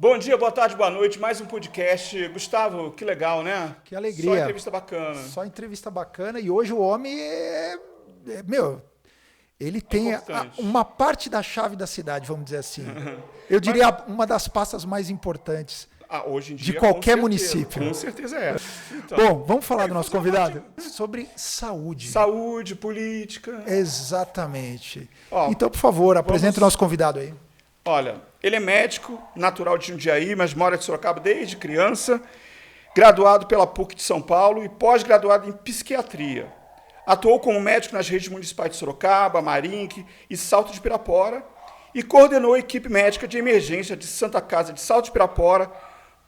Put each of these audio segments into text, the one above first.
Bom dia, boa tarde, boa noite. Mais um podcast. Gustavo, que legal, né? Que alegria. Só entrevista bacana. Só entrevista bacana. E hoje o homem meu, ele tem Importante. uma parte da chave da cidade, vamos dizer assim. Eu diria uma das pastas mais importantes Hoje em de dia, qualquer com certeza, município. Com certeza é. Então, Bom, vamos falar do nosso fazer um convidado? artigo. Sobre saúde. Saúde, política. Exatamente. Ó, Então, por favor, apresenta o nosso convidado aí. Olha, ele é médico, natural de Jundiaí, mas mora em Sorocaba desde criança, graduado pela PUC de São Paulo e pós-graduado em psiquiatria. Atuou como médico nas redes municipais de Sorocaba, Marinque e Salto de Pirapora e coordenou a equipe médica de emergência de Santa Casa de Salto de Pirapora,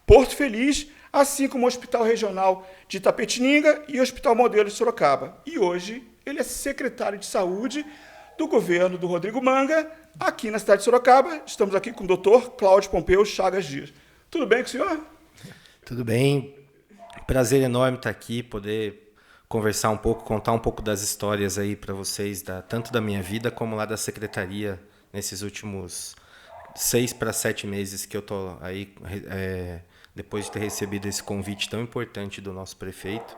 Porto Feliz, assim como o Hospital Regional de Itapetininga e o Hospital Modelo de Sorocaba. E hoje ele é secretário de Saúde do governo do Rodrigo Manga, aqui na cidade de Sorocaba. Estamos aqui com o Dr. Cláudio Pompeu Chagas Dias. Tudo bem com o senhor? Tudo bem. Prazer enorme estar aqui, poder conversar um pouco, contar um pouco das histórias aí para vocês, tanto da minha vida como lá da secretaria, nesses últimos 6 para 7 meses que eu estou aí, depois de ter recebido esse convite tão importante do nosso prefeito.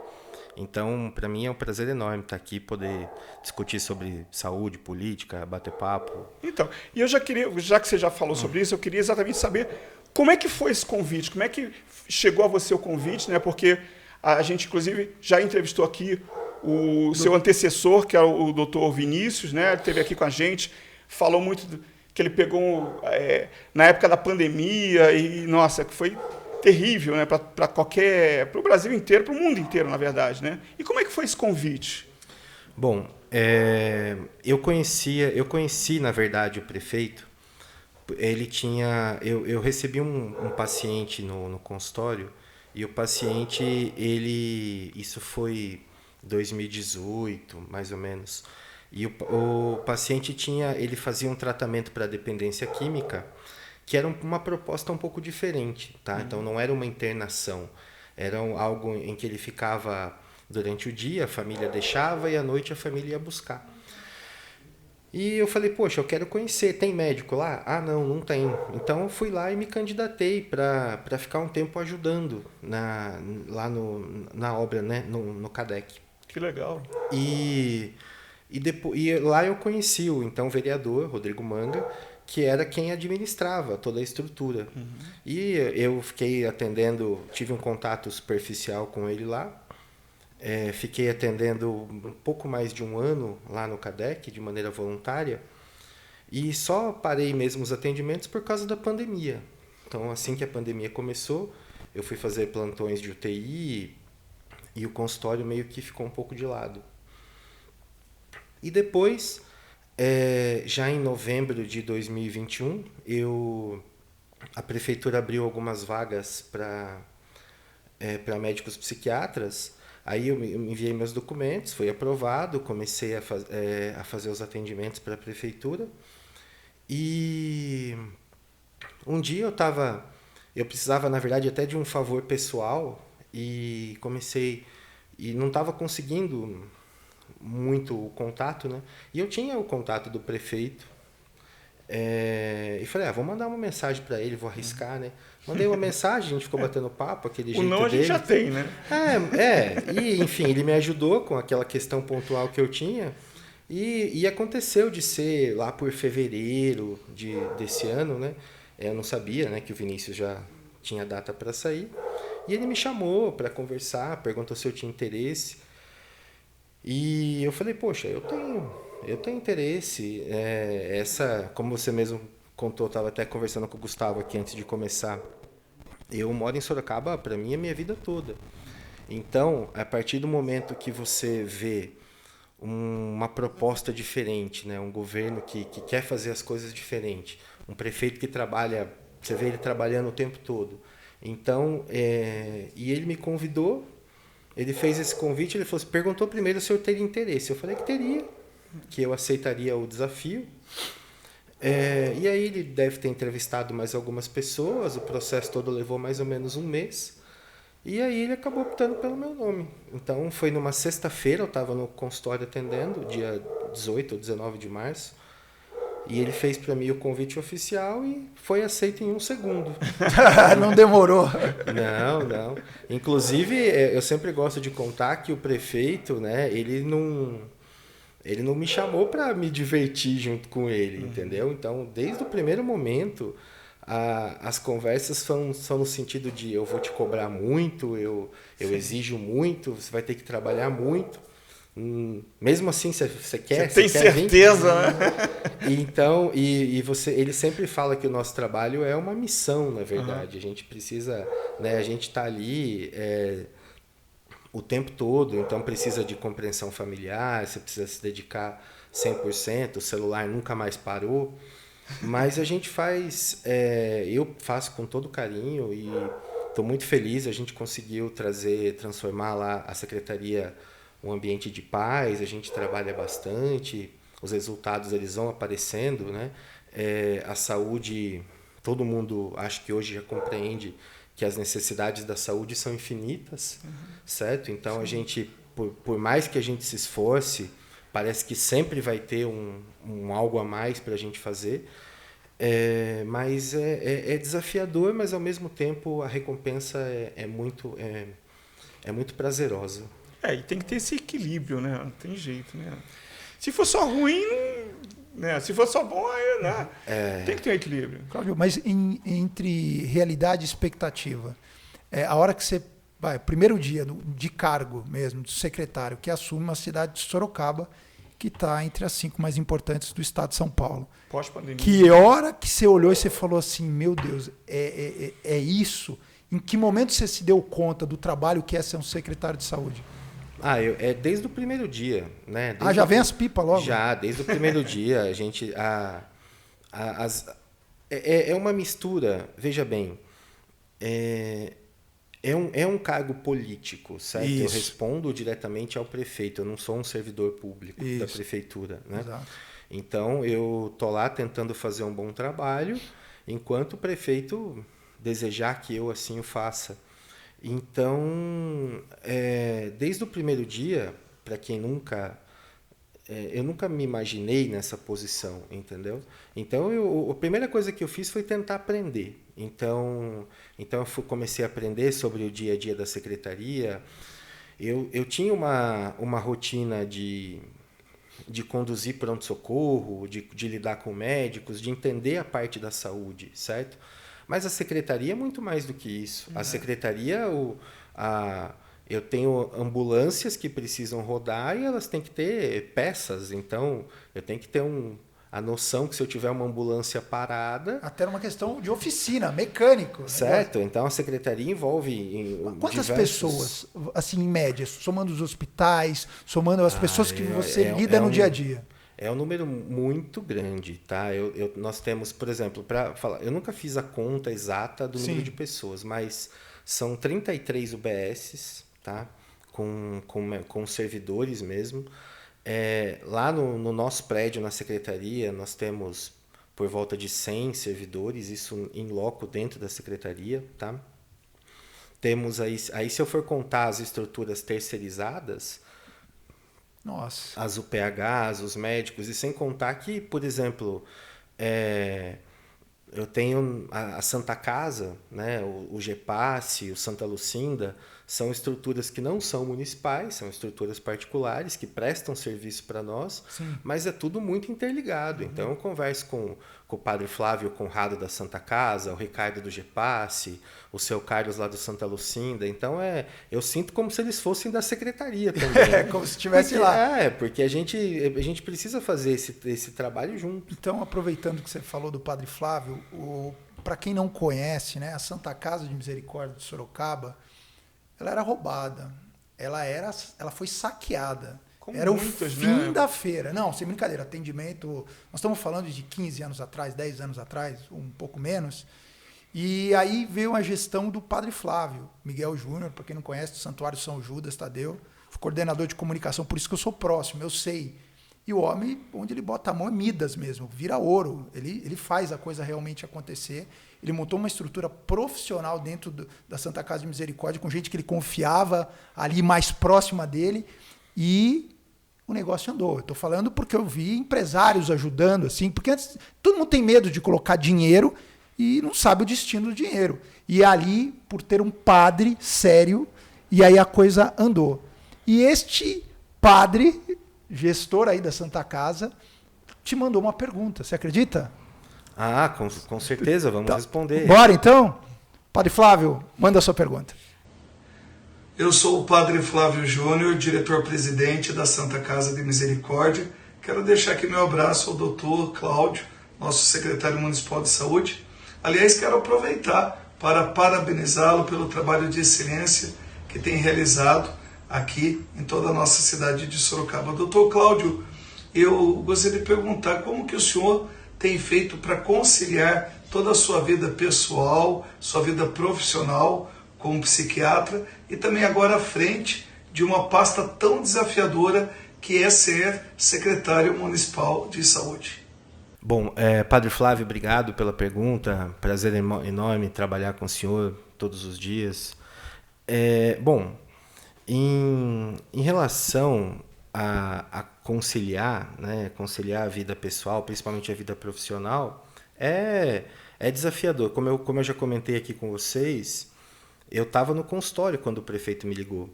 Então, para mim é um prazer enorme estar aqui, poder discutir sobre saúde, política, bater papo. Então, e eu já queria, já que você já falou sobre isso, eu queria exatamente saber como é que foi esse convite, como é que chegou a você o convite, né? Porque a gente, inclusive, já entrevistou aqui o seu antecessor, que é o doutor Vinícius, né? Ele esteve aqui com a gente, falou muito que ele pegou na época da pandemia e, nossa, que foi terrível, né, para o Brasil inteiro, para o mundo inteiro, na verdade, né? E como é que foi esse convite? Bom, eu conheci na verdade o prefeito. Ele tinha, eu recebi um paciente no consultório e o paciente isso foi 2018, mais ou menos. E o paciente ele fazia um tratamento para dependência química, que era uma proposta um pouco diferente, tá? Então não era uma internação, era algo em que ele ficava durante o dia, a família deixava e à noite a família ia buscar. E eu falei, poxa, eu quero conhecer, tem médico lá? Ah, não tem. Então eu fui lá e me candidatei para ficar um tempo ajudando lá na obra, né? no CADEC. Que legal. E lá eu conheci o então vereador, Rodrigo Manga, que era quem administrava toda a estrutura. E eu fiquei atendendo, tive um contato superficial com ele lá, fiquei atendendo um pouco mais de um ano lá no CADEC, de maneira voluntária, e só parei mesmo os atendimentos por causa da pandemia. Então, assim que a pandemia começou, eu fui fazer plantões de UTI e o consultório meio que ficou um pouco de lado. E depois, já em novembro de 2021, a prefeitura abriu algumas vagas para médicos psiquiatras. Aí eu enviei meus documentos, foi aprovado, comecei a fazer os atendimentos para a prefeitura. E um dia eu precisava, na verdade, até de um favor pessoal e não estava conseguindo muito o contato, né? E eu tinha o contato do prefeito, e falei, vou mandar uma mensagem para ele, vou arriscar, né? Mandei uma mensagem, a gente ficou batendo papo, aquele jeito dele. O não a gente já tem, né? E enfim, ele me ajudou com aquela questão pontual que eu tinha, e aconteceu de ser lá por fevereiro desse ano, né? Eu não sabia, né, que o Vinícius já tinha data para sair, e ele me chamou para conversar, perguntou se eu tinha interesse. E eu falei, poxa, eu tenho interesse. Como você mesmo contou, eu estava até conversando com o Gustavo aqui antes de começar. Eu moro em Sorocaba, para mim, é minha vida toda. Então, a partir do momento que você vê uma proposta diferente, né? Um governo que quer fazer as coisas diferente, um prefeito que trabalha, você vê ele trabalhando o tempo todo. Então, e ele me convidou. Ele fez esse convite, ele perguntou primeiro se eu teria interesse. Eu falei que teria, que eu aceitaria o desafio. E aí ele deve ter entrevistado mais algumas pessoas, o processo todo levou mais ou menos um mês. E aí ele acabou optando pelo meu nome. Então foi numa sexta-feira, eu estava no consultório atendendo, dia 18 ou 19 de março. E ele fez para mim o convite oficial e foi aceito em 1 segundo. Não demorou. Não. Inclusive, eu sempre gosto de contar que o prefeito, né, ele não me chamou para me divertir junto com ele, entendeu? Então, desde o primeiro momento, as conversas são no sentido de eu vou te cobrar muito, eu exijo muito, você vai ter que trabalhar muito. Mesmo assim, você quer? Você tem certeza, né? Então, ele sempre fala que o nosso trabalho é uma missão, na verdade. A gente precisa, né? A gente está ali o tempo todo, então precisa de compreensão familiar, você precisa se dedicar 100%, o celular nunca mais parou. Mas a gente eu faço com todo carinho e estou muito feliz. A gente conseguiu transformar lá a secretaria um ambiente de paz, a gente trabalha bastante, os resultados eles vão aparecendo, né? A saúde, todo mundo acho que hoje já compreende que as necessidades da saúde são infinitas, certo? Então a gente, por mais que a gente se esforce, parece que sempre vai ter um algo a mais para a gente fazer, mas é desafiador, mas ao mesmo tempo a recompensa é muito prazerosa. E tem que ter esse equilíbrio, né? Não tem jeito, né? Se for só ruim, né? Se for só bom, aí, né? Tem que ter um equilíbrio. Cláudio, mas entre realidade e expectativa, a hora que você vai, primeiro dia de cargo mesmo, do secretário, que assume uma cidade de Sorocaba, que está entre as 5 mais importantes do estado de São Paulo. Pós-pandemia. Que hora que você olhou e você falou assim, meu Deus, é isso? Em que momento você se deu conta do trabalho que é ser um secretário de saúde? Desde o primeiro dia, né? Já vem as pipas logo? Já, desde o primeiro dia, a gente... é uma mistura, veja bem, é um cargo político, certo? Isso. Eu respondo diretamente ao prefeito, eu não sou um servidor público da Isso. prefeitura, né? Exato. Então, eu tô lá tentando fazer um bom trabalho, enquanto o prefeito desejar que eu assim o faça. Então, desde o primeiro dia, para quem eu nunca me imaginei nessa posição, entendeu? Então, a primeira coisa que eu fiz foi tentar aprender. Então eu comecei a aprender sobre o dia a dia da secretaria. Eu tinha uma rotina de conduzir pronto-socorro, de lidar com médicos, de entender a parte da saúde, certo? Mas a secretaria é muito mais do que isso. A secretaria, eu tenho ambulâncias que precisam rodar e elas têm que ter peças. Então, eu tenho que ter a noção que se eu tiver uma ambulância parada... Até uma questão de oficina, mecânico. Certo. Então, a secretaria envolve... Quantas pessoas, assim, em média, somando os hospitais, somando as pessoas que você lida no dia a dia? É um número muito grande, tá? Nós temos, por exemplo, para falar, eu nunca fiz a conta exata do número de pessoas, mas são 33 UBSs, tá? Com servidores mesmo. Lá no nosso prédio, na secretaria, nós temos por volta de 100 servidores, isso em loco dentro da secretaria, tá? Temos aí se eu for contar as estruturas terceirizadas, nossa, as UPHs, os médicos, e sem contar que, por exemplo, eu tenho a Santa Casa, né, o GEPASSE, o Santa Lucinda, são estruturas que não são municipais, são estruturas particulares que prestam serviço para nós, mas é tudo muito interligado. Então, eu converso com o padre Flávio Conrado da Santa Casa, o Ricardo do GEPASSE, o seu Carlos lá do Santa Lucinda. Então, eu sinto como se eles fossem da secretaria também. Como se estivesse lá. Porque a gente precisa fazer esse trabalho junto. Então, aproveitando que você falou do padre Flávio, para quem não conhece, né, a Santa Casa de Misericórdia de Sorocaba, ela era roubada, ela foi saqueada. Como era muitas, o fim da feira. Não, sem brincadeira, atendimento... Nós estamos falando de 15 anos atrás, 10 anos atrás, um pouco menos. E aí veio a gestão do padre Flávio, Miguel Júnior, para quem não conhece, do Santuário São Judas Tadeu, fui coordenador de comunicação, por isso que eu sou próximo, eu sei. E o homem, onde ele bota a mão é Midas mesmo, vira ouro. Ele faz a coisa realmente acontecer. Ele montou uma estrutura profissional dentro da Santa Casa de Misericórdia, com gente que ele confiava ali mais próxima dele. E o negócio andou. Eu estou falando porque eu vi empresários ajudando, assim, porque antes todo mundo tem medo de colocar dinheiro e não sabe o destino do dinheiro. E ali, por ter um padre sério, e aí a coisa andou. E este padre, gestor aí da Santa Casa, te mandou uma pergunta, você acredita? Ah, com certeza, vamos responder. Bora então? Padre Flávio, manda a sua pergunta. Eu sou o Padre Flávio Júnior, diretor-presidente da Santa Casa de Misericórdia. Quero deixar aqui meu abraço ao doutor Cláudio, nosso secretário municipal de saúde. Aliás, quero aproveitar para parabenizá-lo pelo trabalho de excelência que tem realizado aqui em toda a nossa cidade de Sorocaba. Doutor Cláudio, eu gostaria de perguntar como que o senhor tem feito para conciliar toda a sua vida pessoal, sua vida profissional como psiquiatra e também agora à frente de uma pasta tão desafiadora que é ser secretário municipal de saúde. Bom, Padre Flávio, obrigado pela pergunta. Prazer enorme trabalhar com o senhor todos os dias. Bom, em relação a conciliar, né, conciliar a vida pessoal, principalmente a vida profissional, é desafiador. Como eu já comentei aqui com vocês, eu estava no consultório quando o prefeito me ligou.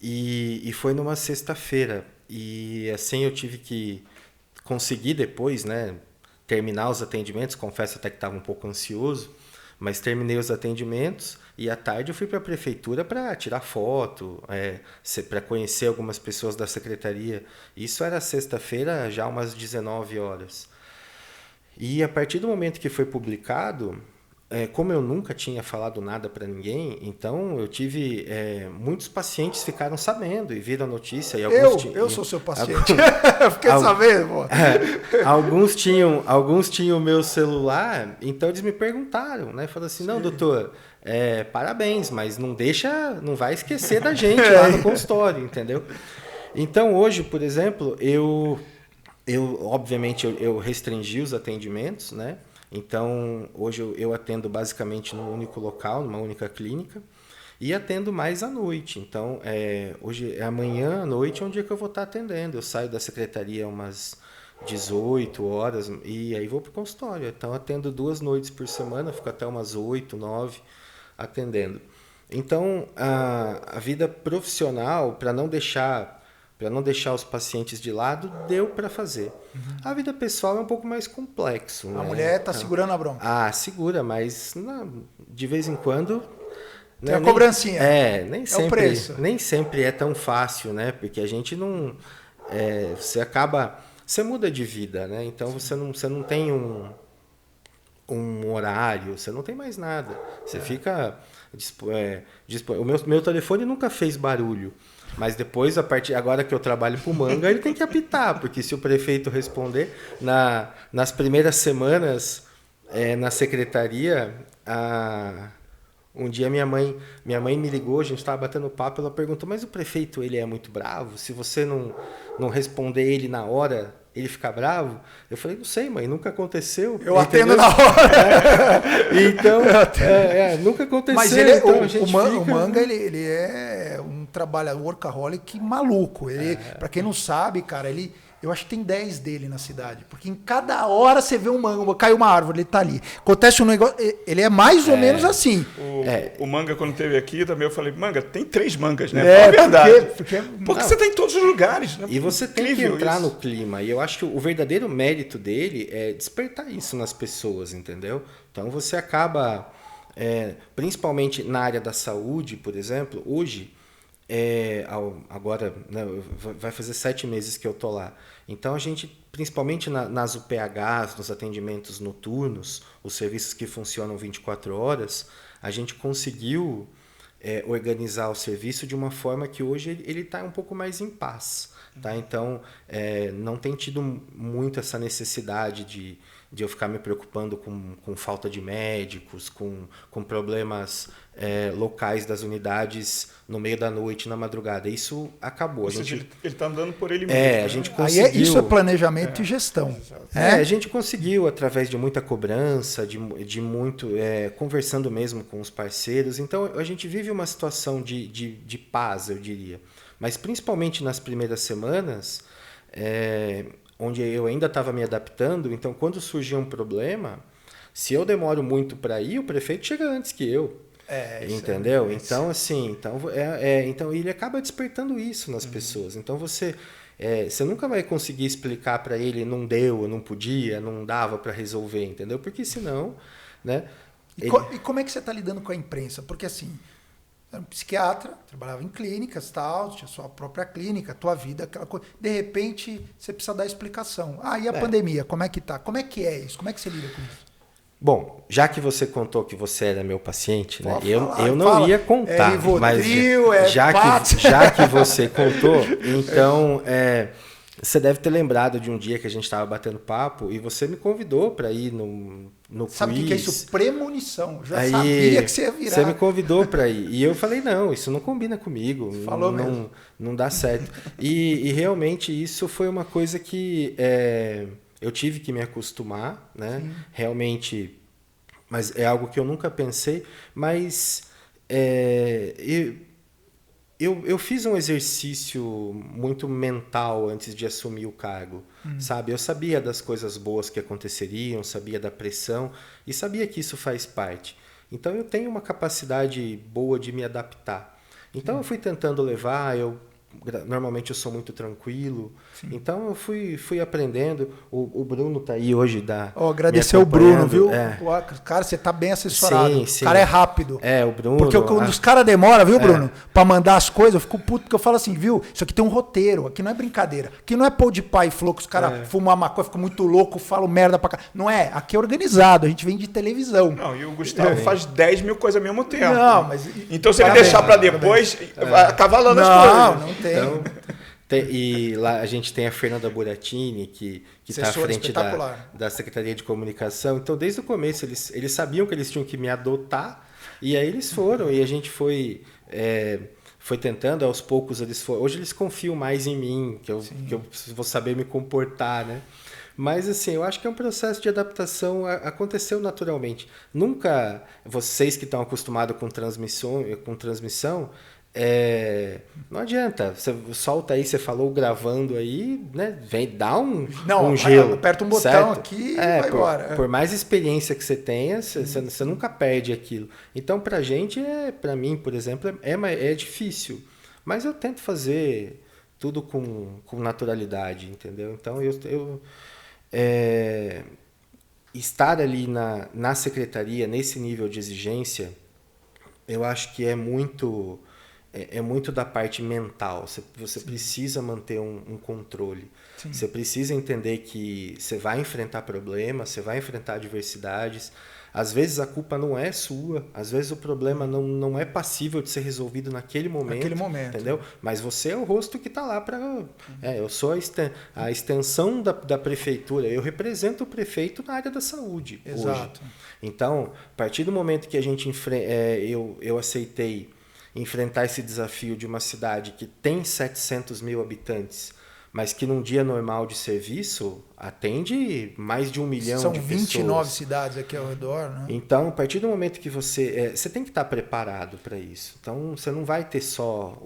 E foi numa sexta-feira. E assim eu tive que conseguir depois, né, terminar os atendimentos. Confesso até que estava um pouco ansioso, mas terminei os atendimentos e à tarde eu fui para a prefeitura para tirar foto, para conhecer algumas pessoas da secretaria. Isso era sexta-feira, já umas 19 horas. E a partir do momento que foi publicado, como eu nunca tinha falado nada para ninguém, então eu tive... muitos pacientes ficaram sabendo e viram a notícia. E eu sou seu paciente. Eu fiquei sabendo. Pô. Alguns tinham o meu celular, então eles me perguntaram, né? Falaram assim, não, doutor, parabéns, mas não vai esquecer da gente lá no consultório, entendeu? Então hoje, por exemplo, obviamente eu restringi os atendimentos, né? Então, hoje eu atendo basicamente num único local, numa única clínica, e atendo mais à noite. Então, hoje, amanhã à noite é um dia que eu vou estar atendendo. Eu saio da secretaria umas 18 horas e aí vou para o consultório. Então, atendo 2 noites por semana, fico até umas 8, 9 atendendo. Então, a vida profissional, para não deixar os pacientes de lado, deu para fazer. Uhum. A vida pessoal é um pouco mais complexo. A mulher está segurando a bronca. Segura, mas de vez em quando... Tem a cobrancinha. Nem sempre, o preço. Nem sempre é tão fácil, né? Porque a gente não... Você muda de vida, né? Então você não tem um horário, você não tem mais nada. Você fica... O meu telefone nunca fez barulho. Mas depois, agora que eu trabalho para o Manga, ele tem que apitar, porque se o prefeito responder, nas primeiras semanas na secretaria, um dia minha mãe me ligou, a gente estava batendo papo, ela perguntou, mas o prefeito ele é muito bravo? Se você não responder ele na hora, ele fica bravo? Eu falei, não sei, mãe, nunca aconteceu. Eu atendo na hora. Então, nunca aconteceu. Mas o Manga, ele é um trabalhador workaholic maluco. Para quem não sabe, cara, eu acho que tem 10 dele na cidade. Porque em cada hora você vê um manga, cai uma árvore, ele tá ali. Acontece um negócio, ele é mais ou menos assim. O Manga, quando esteve aqui, também eu falei, Manga, tem 3 mangas, né? É verdade. Porque você tá em todos os lugares. Né? E você tem que entrar no clima. E eu acho que o verdadeiro mérito dele é despertar isso nas pessoas, entendeu? Então você acaba, principalmente na área da saúde, por exemplo, hoje... agora, né, vai fazer 7 meses que eu tô lá. Então a gente, principalmente nas UPHs, nos atendimentos noturnos, os serviços que funcionam 24 horas, a gente conseguiu organizar o serviço de uma forma que hoje ele está um pouco mais em paz. Tá? Então não tem tido muito essa necessidade de eu ficar me preocupando com falta de médicos, com problemas locais das unidades no meio da noite, na madrugada. Isso acabou. Ele está andando por ele mesmo. A gente conseguiu... isso é planejamento e gestão. A gente conseguiu, através de muita cobrança, de muito conversando mesmo com os parceiros. Então, a gente vive uma situação de paz, eu diria. Mas, principalmente nas primeiras semanas, onde eu ainda estava me adaptando. Então, quando surgia um problema, se eu demoro muito para ir, o prefeito chega antes que eu. Entendeu? Então, assim, então ele acaba despertando isso nas pessoas. Então, você nunca vai conseguir explicar para ele não deu, não podia, não dava para resolver, entendeu? Porque senão, né? E como é que você está lidando com a imprensa? Porque assim, era um psiquiatra, trabalhava em clínicas, tal, tinha sua própria clínica, tua vida, aquela coisa. De repente, você precisa dar explicação. E a pandemia, como é que tá? Como é que é isso? Como é que você lida com isso? Bom, já que você contou que você era meu paciente, né? Falar, eu não ia contar, Rivotril, mas já que você contou, então você deve ter lembrado de um dia que a gente estava batendo papo e você me convidou para ir no Sabe quiz. o que é isso? Premonição. Eu já sabia que você ia virar. Você me convidou para ir. E eu falei, não, isso não combina comigo. Falou mesmo. Não dá certo. E realmente isso foi uma coisa que eu tive que me acostumar, né? Sim. Realmente, mas é algo que eu nunca pensei. Mas eu fiz um exercício muito mental antes de assumir o cargo, sabe? Eu sabia das coisas boas que aconteceriam, sabia da pressão e sabia que isso faz parte. Então, eu tenho uma capacidade boa de me adaptar. Então, eu fui tentando levar, normalmente eu sou muito tranquilo. Sim. Então eu fui aprendendo. O Bruno tá aí hoje agradecer o Bruno, viu? Cara, você tá bem assessorado. Sim. O cara é rápido. O Bruno. Porque quando os caras demoram, viu, Bruno? Pra mandar as coisas, eu fico puto, porque eu falo assim, viu? Isso aqui tem um roteiro, aqui não é brincadeira. Aqui não é pôr de pai e flor, que os caras fumam maconha, ficam muito louco, falam merda pra cá. Não é, aqui é organizado, a gente vem de televisão. Não, e o Gustavo faz 10 mil coisas ao mesmo tempo. Não, mas... Então se ele deixar pra depois, acavalando as coisas. Não tem. Então, e lá a gente tem a Fernanda Buratini, que está à frente da Secretaria de Comunicação. Então, desde o começo, eles sabiam que eles tinham que me adotar, e aí eles foram, e a gente foi tentando, aos poucos eles foram. Hoje eles confiam mais em mim, que eu vou saber me comportar, né? Mas, assim, eu acho que é um processo de adaptação, aconteceu naturalmente. Nunca, vocês que estão acostumados com transmissão, não adianta, você solta aí, você falou gravando aí, né? Dá um gelo. Aperta um botão, certo? Aqui e vai embora. Por mais experiência que você tenha, você nunca perde aquilo. Então, pra gente, pra mim, por exemplo, é difícil. Mas eu tento fazer tudo com naturalidade, entendeu? Então, estar ali na secretaria, nesse nível de exigência, eu acho que é muito da parte mental. Você precisa manter um controle. Sim. Você precisa entender que você vai enfrentar problemas, você vai enfrentar adversidades. Às vezes a culpa não é sua, às vezes o problema não é passível de ser resolvido naquele momento. Entendeu? Mas você é o rosto que está lá para... eu sou a extensão da prefeitura, eu represento o prefeito na área da saúde. Exato. Hoje. Então, a partir do momento que a gente eu aceitei enfrentar esse desafio de uma cidade que tem 700 mil habitantes, mas que num dia normal de serviço atende mais de 1 milhão de pessoas. São 29 cidades aqui ao redor, né? Então, a partir do momento que você tem que estar preparado para isso. Então, você não vai ter só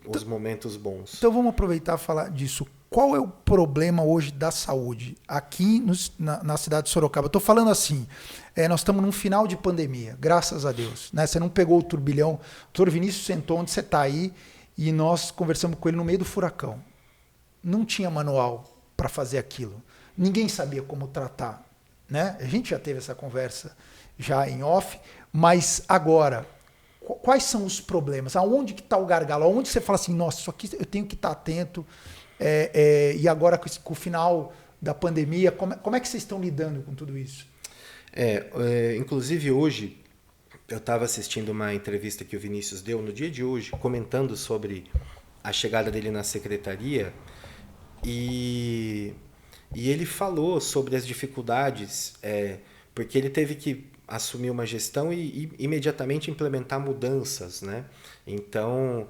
os momentos bons. Então, vamos aproveitar e falar disso. Qual é o problema hoje da saúde aqui na cidade de Sorocaba? Eu estou falando assim, nós estamos num final de pandemia, graças a Deus. Né? Você não pegou o turbilhão. O doutor Vinícius sentou onde você está aí e nós conversamos com ele no meio do furacão. Não tinha manual para fazer aquilo. Ninguém sabia como tratar. Né? A gente já teve essa conversa já em off, mas agora, quais são os problemas? Aonde que está o gargalo? Aonde você fala assim, nossa, isso aqui eu tenho que estar atento, e agora com o final da pandemia, como é que vocês estão lidando com tudo isso? Inclusive hoje, eu estava assistindo uma entrevista que o Vinícius deu no dia de hoje, comentando sobre a chegada dele na secretaria, e ele falou sobre as dificuldades, porque ele teve que assumir uma gestão e imediatamente implementar mudanças, né? Então,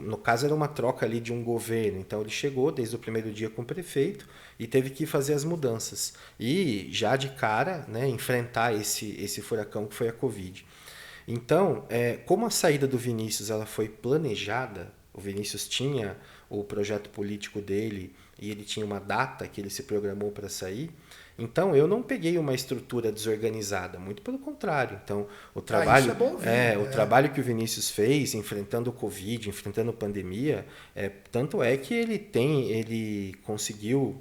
no caso, era uma troca ali de um governo. Então, ele chegou desde o primeiro dia com o prefeito e teve que fazer as mudanças. E já de cara, né, enfrentar esse furacão que foi a Covid. Então, como a saída do Vinícius ela foi planejada, o Vinícius tinha o projeto político dele e ele tinha uma data que ele se programou para sair. Então, eu não peguei uma estrutura desorganizada, muito pelo contrário. Então, o trabalho, isso é bom ouvir, o trabalho que o Vinícius fez, enfrentando o Covid, enfrentando a pandemia, tanto é que ele conseguiu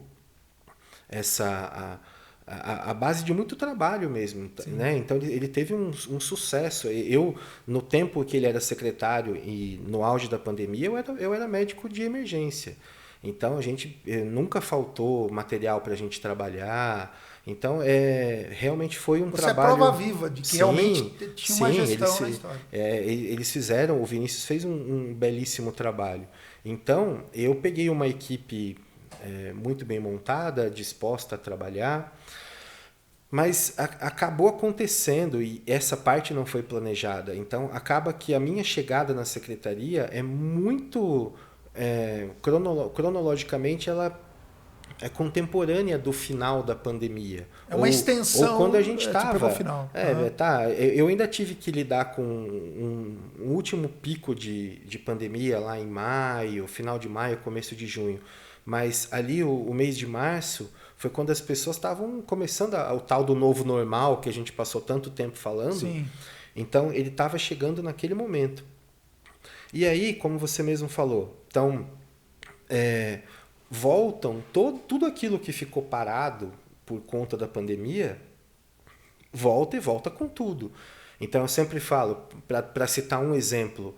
a base de muito trabalho mesmo, né? Então ele teve um sucesso. Eu, no tempo que ele era secretário e no auge da pandemia, eu era médico de emergência. Então a gente nunca faltou material para a gente trabalhar. Então realmente foi um trabalho. Você é prova viva de que realmente tinha uma gestão na história. Eles fizeram, o Vinícius fez um belíssimo trabalho. Então eu peguei uma equipe muito bem montada, disposta a trabalhar, mas acabou acontecendo e essa parte não foi planejada. Então acaba que a minha chegada na secretaria é muito cronologicamente ela é contemporânea do final da pandemia. É uma extensão. Ou quando a gente estava. Final. Eu ainda tive que lidar com um último pico de pandemia lá em maio, final de maio, começo de junho. Mas ali o mês de março foi quando as pessoas estavam começando o tal do novo normal que a gente passou tanto tempo falando. Sim. Então ele estava chegando naquele momento. E aí, como você mesmo falou, então voltam tudo aquilo que ficou parado por conta da pandemia, volta com tudo. Então eu sempre falo, para citar um exemplo,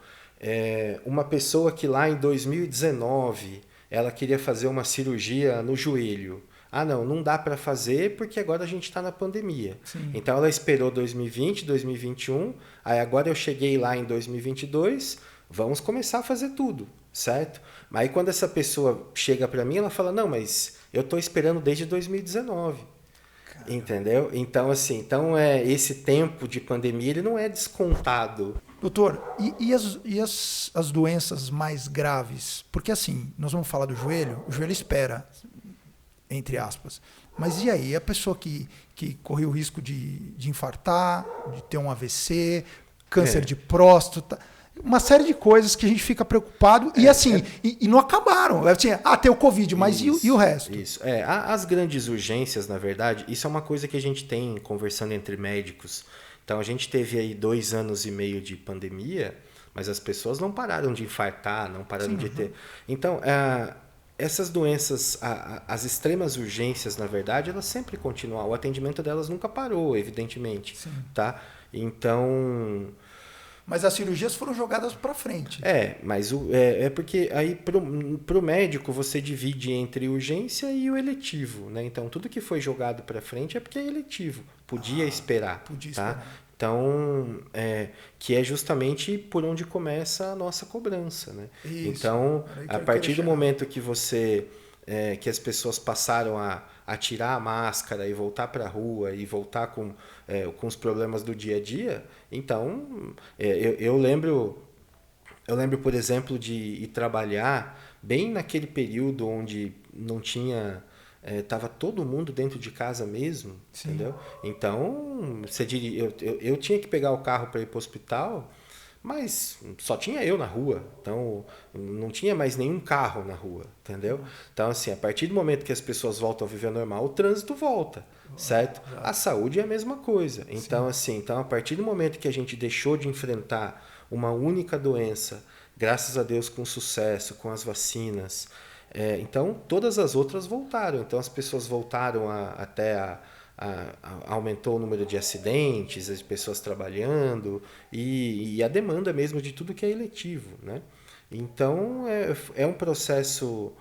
uma pessoa que lá em 2019 ela queria fazer uma cirurgia no joelho. Não dá para fazer porque agora a gente está na pandemia. Sim. Então ela esperou 2020, 2021, aí agora eu cheguei lá em 2022, vamos começar a fazer tudo, certo? Mas aí quando essa pessoa chega para mim, ela fala, não, mas eu estou esperando desde 2019. Caramba. Entendeu? Então, assim, esse tempo de pandemia ele não é descontado. Doutor, e as doenças mais graves? Porque assim, nós vamos falar do joelho, o joelho espera, entre aspas. Mas e aí? A pessoa que correu o risco de infartar, de ter um AVC, câncer de próstata, uma série de coisas que a gente fica preocupado e assim, e não acabaram. Tem o Covid, mas e o resto? Isso. As grandes urgências, na verdade, isso é uma coisa que a gente tem conversando entre médicos. Então, a gente teve aí 2 anos e meio de pandemia, mas as pessoas não pararam de infartar, não pararam de ter. Então, essas doenças, as extremas urgências, na verdade, elas sempre continuam. O atendimento delas nunca parou, evidentemente. Sim. Tá? Então... Mas as cirurgias foram jogadas para frente. Mas porque aí pro médico você divide entre urgência e o eletivo, né? Então tudo que foi jogado para frente é porque é eletivo, podia esperar. Então, que é justamente por onde começa a nossa cobrança, né? Isso. Então, a partir do momento que que as pessoas passaram a tirar a máscara e voltar para a rua e voltar com os problemas do dia a dia, então eu lembro, por exemplo, de ir trabalhar bem naquele período onde não tinha... Estava todo mundo dentro de casa mesmo, Sim. Entendeu? Então, eu tinha que pegar o carro para ir para o hospital, mas só tinha eu na rua, então não tinha mais nenhum carro na rua, entendeu? Então, assim, a partir do momento que as pessoas voltam a viver normal, o trânsito volta, certo? A saúde é a mesma coisa. Então, a partir do momento que a gente deixou de enfrentar uma única doença, graças a Deus com sucesso, com as vacinas, então todas as outras voltaram. Então as pessoas voltaram aumentou o número de acidentes, as pessoas trabalhando e a demanda mesmo de tudo que é eletivo, né? Então é um processo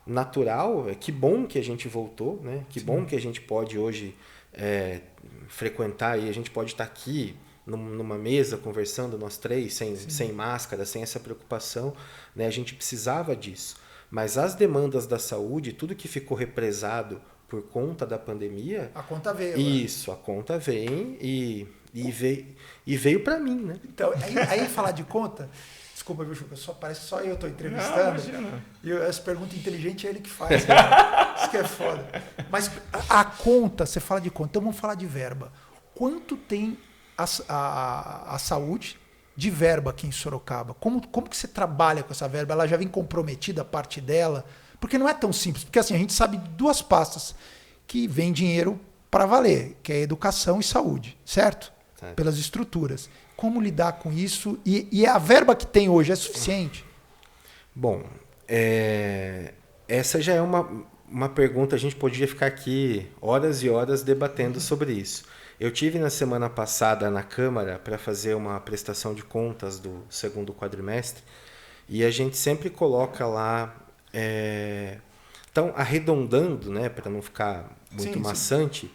natural. Que bom que a gente voltou, né? Que bom que a gente pode hoje frequentar e a gente pode estar aqui numa mesa conversando nós três sem máscara, sem essa preocupação, né? A gente precisava disso, mas as demandas da saúde, tudo que ficou represado por conta da pandemia... A conta veio. Isso, a conta vem e veio para mim, né? Então, aí falar de conta... Desculpa, viu, Chuca? Parece que só eu estou entrevistando. Não, e essa pergunta inteligente é ele que faz. Isso que é foda. Mas a conta, você fala de conta, então vamos falar de verba. Quanto tem a saúde, de verba aqui em Sorocaba? Como que você trabalha com essa verba? Ela já vem comprometida a parte dela? Porque não é tão simples. Porque assim, a gente sabe de duas pastas que vem dinheiro para valer, que é educação e saúde, certo? Pelas estruturas. Como lidar com isso? E a verba que tem hoje é suficiente? Bom, essa já é uma pergunta, a gente podia ficar aqui horas e horas debatendo sobre isso. Eu tive na semana passada na Câmara para fazer uma prestação de contas do segundo quadrimestre e a gente sempre coloca lá, então arredondando, né, para não ficar muito maçante,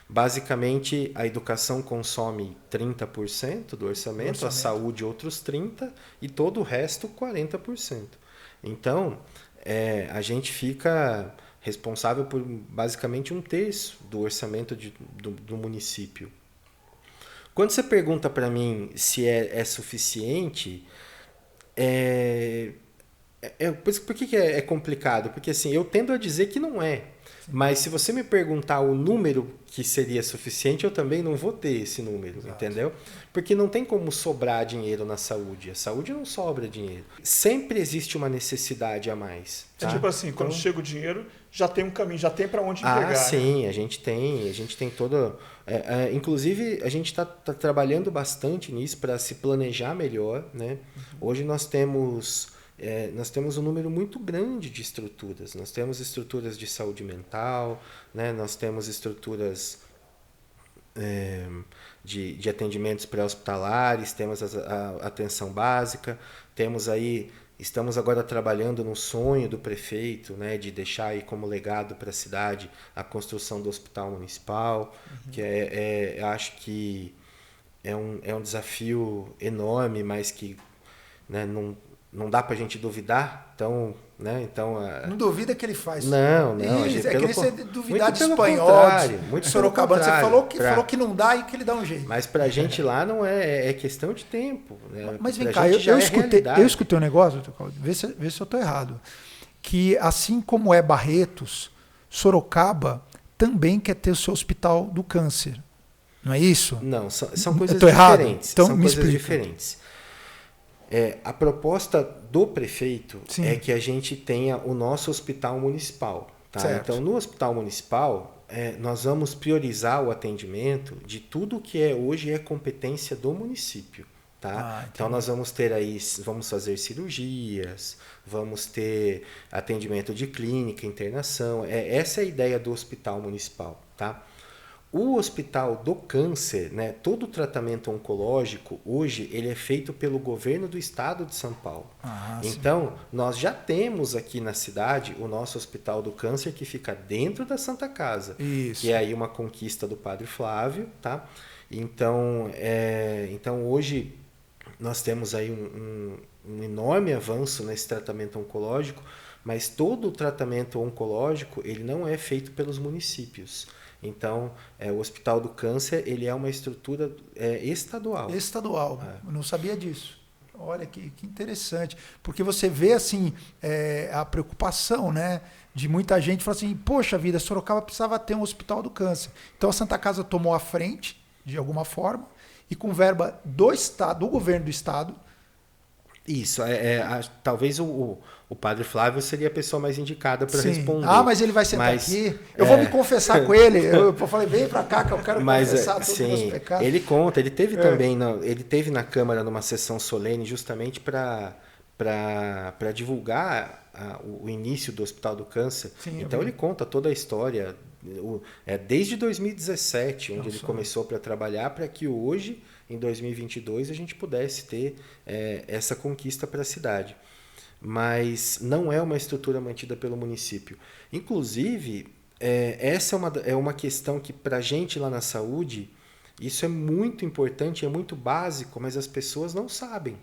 basicamente a educação consome 30% do orçamento, a saúde outros 30% e todo o resto 40%. Então, a gente fica responsável por basicamente 1/3 do orçamento do município. Quando você pergunta para mim se é suficiente, por que é complicado? Porque assim, eu tendo a dizer que não é. Mas se você me perguntar o número que seria suficiente, eu também não vou ter esse número, entendeu? Porque não tem como sobrar dinheiro na saúde. A saúde não sobra dinheiro. Sempre existe uma necessidade a mais. Tá? Tipo assim, quando chega o dinheiro, já tem um caminho, já tem para onde entregar. Sim, né? a gente tem toda... inclusive, a gente está trabalhando bastante nisso para se planejar melhor, né? Hoje nós temos um número muito grande de estruturas. Nós temos estruturas de saúde mental, né? Nós temos estruturas de atendimentos pré-hospitalares, temos a atenção básica, estamos agora trabalhando no sonho do prefeito, né, de deixar aí como legado para a cidade a construção do hospital municipal, que eu acho que é um desafio enorme, mas que, né, não dá para a gente duvidar, então, né? Não duvida que ele faz. Não. Você duvidar de espanhol, muito sorocabano. Você falou que não dá e que ele dá um jeito. Mas para a gente lá não é questão de tempo. Né? Mas vem cá, eu escutei um negócio, vê se eu estou errado, que assim como é Barretos, Sorocaba também quer ter o seu hospital do câncer. Não é isso? Não, são coisas diferentes. Então, são me coisas explica. diferentes. A proposta do prefeito é que a gente tenha o nosso hospital municipal. Tá? Então, no hospital municipal, nós vamos priorizar o atendimento de tudo que hoje é competência do município. Tá? Então, nós vamos fazer cirurgias, vamos ter atendimento de clínica, internação. Essa é a ideia do hospital municipal. Tá? O hospital do câncer, né, todo o tratamento oncológico, hoje, ele é feito pelo governo do estado de São Paulo. Então, nós já temos aqui na cidade o nosso hospital do câncer, que fica dentro da Santa Casa. Isso. Que é aí uma conquista do Padre Flávio. Tá? Então, hoje, nós temos aí um enorme avanço nesse tratamento oncológico, mas todo o tratamento oncológico, ele não é feito pelos municípios. Então, o Hospital do Câncer, ele é uma estrutura estadual. Estadual. Eu não sabia disso. Olha que interessante. Porque você vê assim a preocupação, né, de muita gente. Fala assim, poxa vida, Sorocaba precisava ter um Hospital do Câncer. Então, a Santa Casa tomou a frente, de alguma forma, e com verba do Estado, do governo do Estado. Isso. Talvez o Padre Flávio seria a pessoa mais indicada para responder. Mas ele vai sentar aqui. Eu vou me confessar com ele. Eu falei, vem para cá que eu quero confessar todos os meus pecados. Ele conta. Ele teve também, ele teve na Câmara numa sessão solene justamente para divulgar o início do Hospital do Câncer. Então ele conta toda a história, desde 2017, onde ele começou para trabalhar, para que hoje, em 2022, a gente pudesse ter essa conquista para a cidade. Mas não é uma estrutura mantida pelo município. Inclusive, essa é uma questão que, para a gente lá na saúde, isso é muito importante, é muito básico, mas as pessoas não sabem.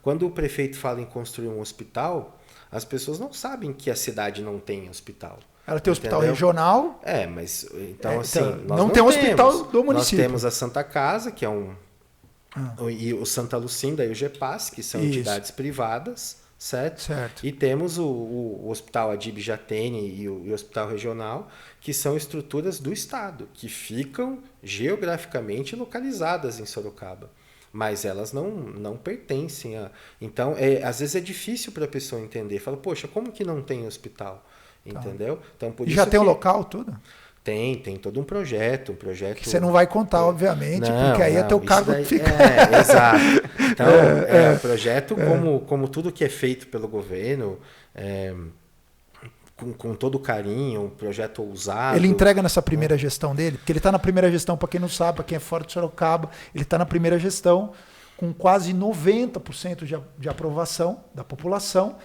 Quando o prefeito fala em construir um hospital, as pessoas não sabem que a cidade não tem hospital. Ela tem hospital regional. Mas então assim, nós não tem um hospital do município. Nós temos a Santa Casa, que é e o Santa Lucinda e o GEPAS, que são entidades privadas, certo? E temos o Hospital Adib Jatene e o Hospital Regional, que são estruturas do Estado, que ficam geograficamente localizadas em Sorocaba. mas elas não pertencem a... Então, às vezes é difícil para a pessoa entender. Fala, poxa, como que não tem hospital? Entendeu? Então, por isso já tem o local, tudo? Tem todo um projeto. Que você não vai contar, obviamente, porque aí é teu cargo que fica. Exato. Então, o projeto, como tudo que é feito pelo governo, com todo carinho, um projeto ousado. Ele entrega nessa primeira gestão dele, porque ele está na primeira gestão, para quem não sabe, para quem é fora de Sorocaba, ele está na primeira gestão com quase 90% de aprovação da população.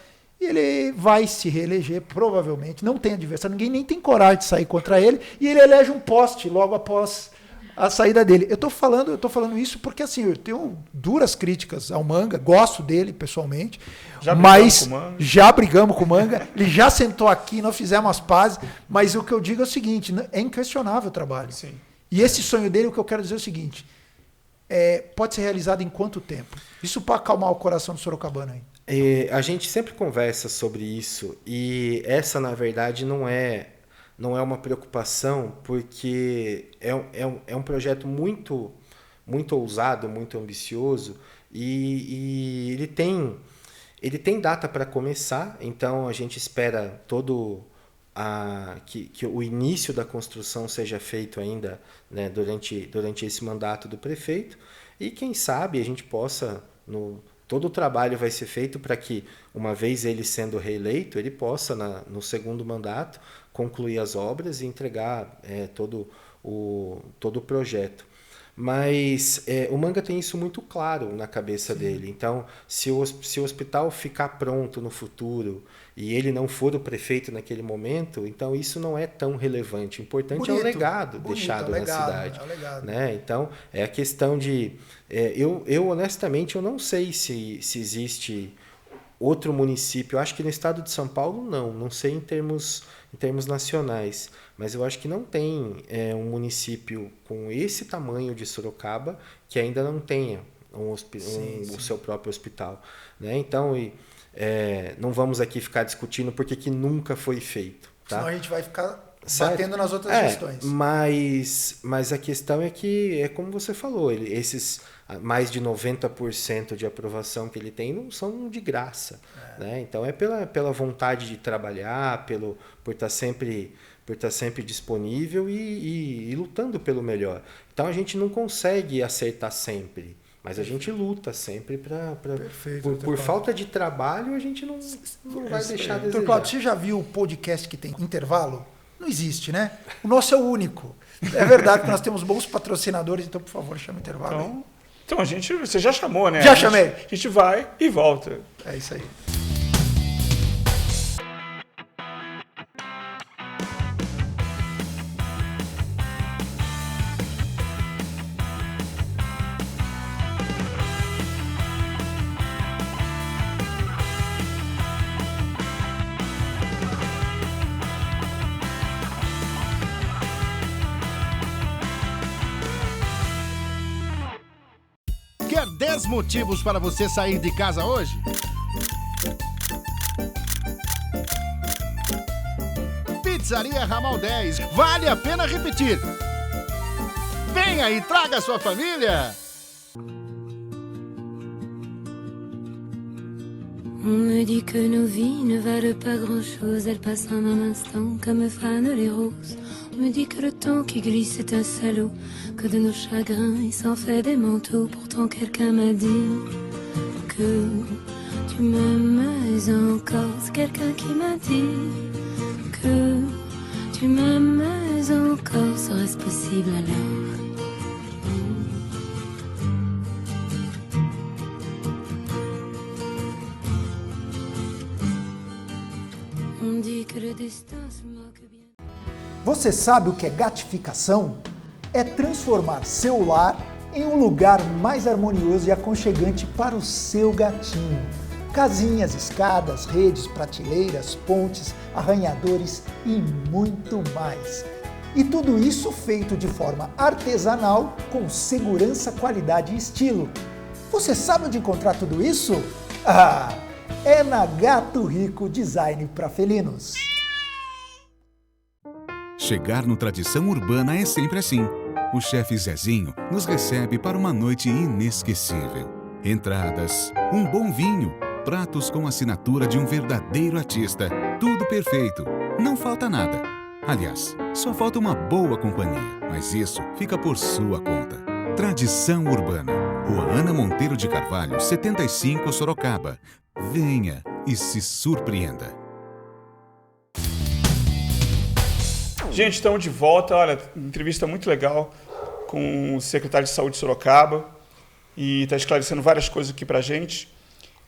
E ele vai se reeleger, provavelmente. Não tem adversário, ninguém nem tem coragem de sair contra ele. E ele elege um poste logo após a saída dele. Eu tô falando isso porque assim, eu tenho duras críticas ao Manga, gosto dele pessoalmente, mas já brigamos com o Manga, ele já sentou aqui, nós fizemos as pazes, mas o que eu digo é o seguinte, é inquestionável o trabalho. Sim. E esse sonho dele, o que eu quero dizer é o seguinte, pode ser realizado em quanto tempo? Isso para acalmar o coração do sorocabano aí. A gente sempre conversa sobre isso e essa, na verdade, não é uma preocupação, porque é um projeto muito, muito ousado, muito ambicioso e ele tem data para começar, então a gente espera que o início da construção seja feito ainda, né, durante esse mandato do prefeito e quem sabe a gente possa... Todo o trabalho vai ser feito para que, uma vez ele sendo reeleito, ele possa, no segundo mandato, concluir as obras e entregar todo o projeto. Mas o Manga tem isso muito claro na cabeça dele. Então, se o hospital ficar pronto no futuro e ele não for o prefeito naquele momento, então isso não é tão relevante. O importante é o legado deixado na cidade. É o legado. Né? Então, é a questão de... Eu honestamente, eu não sei se existe outro município. Eu acho que no estado de São Paulo, não sei em termos nacionais. Mas eu acho que não tem um município com esse tamanho de Sorocaba que ainda não tenha o seu próprio hospital. Né? Então, não vamos aqui ficar discutindo por que nunca foi feito. Tá? Senão a gente vai ficar batendo nas outras gestões. Mas a questão é que, como você falou, esses mais de 90% de aprovação que ele tem não são de graça. Né? Então, é pela vontade de trabalhar, por estar sempre disponível e lutando pelo melhor. Então a gente não consegue acertar sempre, mas a gente luta sempre por falta de trabalho, a gente não vai deixar de desejar. Cláudio, você já viu o podcast que tem intervalo? Não existe, né? O nosso é o único. É verdade que nós temos bons patrocinadores, então, por favor, chama o intervalo. Então você já chamou, né? Já chamei. A gente vai e volta. É isso aí. Quer 10 motivos para você sair de casa hoje? Pizzaria Ramal 10. Vale a pena repetir. Venha e traga a sua família. On me dit que nos vies ne valent pas grand-chose, elles passent en un instant comme fanent les roses. On me dit que le temps qui glisse est un salaud, que de nos chagrins il s'en fait des manteaux. Pourtant quelqu'un m'a dit que tu m'aimes encore. C'est quelqu'un qui m'a dit que tu m'aimes encore. Serait-ce possible alors? On dit que le destin se moque bien. Você sabe o que é gatificação? É transformar seu lar em um lugar mais harmonioso e aconchegante para o seu gatinho. Casinhas, escadas, redes, prateleiras, pontes, arranhadores e muito mais. E tudo isso feito de forma artesanal, com segurança, qualidade e estilo. Você sabe onde encontrar tudo isso? É na Gato Rico Design para Felinos. Chegar no Tradição Urbana é sempre assim. o chefe Zezinho nos recebe para uma noite inesquecível. Entradas, um bom vinho, pratos com assinatura de um verdadeiro artista. Tudo perfeito, não falta nada. Aliás, só falta uma boa companhia, mas isso fica por sua conta. Tradição Urbana, Rua Ana Monteiro de Carvalho, 75, Sorocaba. Venha e se surpreenda. Gente, estamos de volta. Olha, entrevista muito legal com o secretário de Saúde de Sorocaba e está esclarecendo várias coisas aqui para a gente.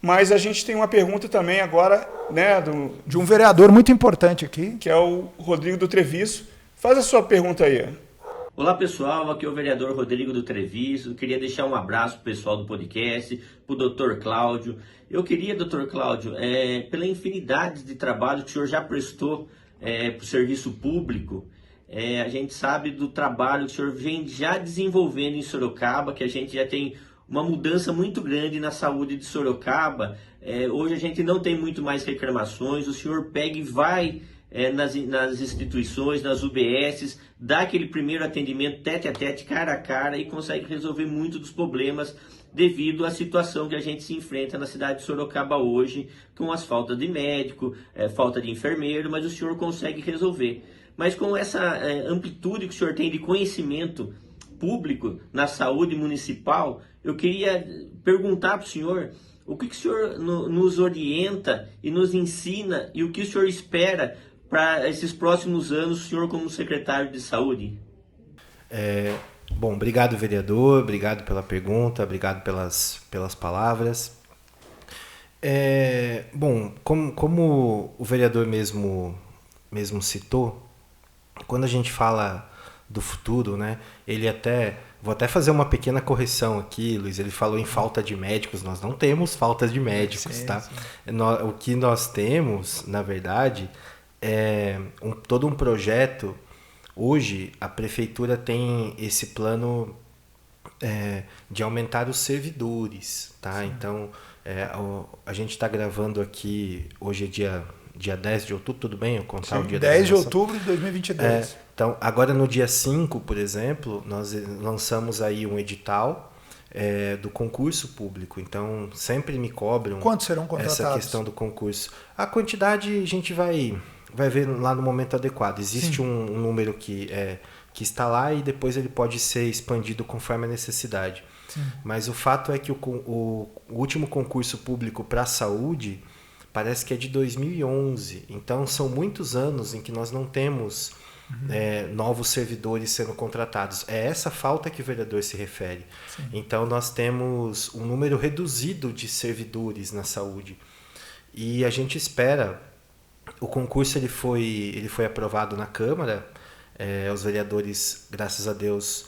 Mas a gente tem uma pergunta também agora, né, de um vereador muito importante aqui, que é o Rodrigo do Treviso. Faz a sua pergunta aí. Olá pessoal, aqui é o vereador Rodrigo do Treviso. Queria deixar um abraço para o pessoal do podcast, para o Dr. Cláudio. Eu queria, Dr. Cláudio, pela infinidade de trabalho que o senhor já prestou para o serviço público, a gente sabe do trabalho que o senhor vem já desenvolvendo em Sorocaba, que a gente já tem uma mudança muito grande na saúde de Sorocaba. Hoje a gente não tem muito mais reclamações, o senhor pega e vai nas instituições, nas UBSs, dá aquele primeiro atendimento tete a tete, cara a cara, e consegue resolver muito dos problemas devido à situação que a gente se enfrenta na cidade de Sorocaba hoje, com as faltas de médico, falta de enfermeiro, mas o senhor consegue resolver. Mas com essa amplitude que o senhor tem de conhecimento público na saúde municipal, eu queria perguntar para o senhor o que o senhor nos orienta e nos ensina e o que o senhor espera para esses próximos anos, o senhor como secretário de saúde. Bom, obrigado, vereador, obrigado pela pergunta, obrigado pelas palavras. Bom, como o vereador mesmo citou, quando a gente fala do futuro, né, vou até fazer uma pequena correção aqui, Luiz, ele falou em falta de médicos, nós não temos falta de médicos, sim, tá? Sim. O que nós temos, na verdade, é todo um projeto. Hoje, a prefeitura tem esse plano de aumentar os servidores, tá? Sim. Então, a gente está gravando aqui, hoje é dia 10 de outubro, tudo bem? Eu contar o dia 10 de outubro de 2022. Então, agora no dia 5, por exemplo, nós lançamos aí um edital do concurso público. Então, sempre me cobram... Quantos serão contratados? Essa questão do concurso. A quantidade a gente vai ver lá no momento adequado. Existe um número que está lá e depois ele pode ser expandido conforme a necessidade. Sim. Mas o fato é que o último concurso público para a saúde parece que é de 2011. Então, são muitos anos em que nós não temos novos servidores sendo contratados. É essa falta que o vereador se refere. Sim. Então, nós temos um número reduzido de servidores na saúde. E a gente espera... O concurso ele foi aprovado na Câmara. Os vereadores, graças a Deus,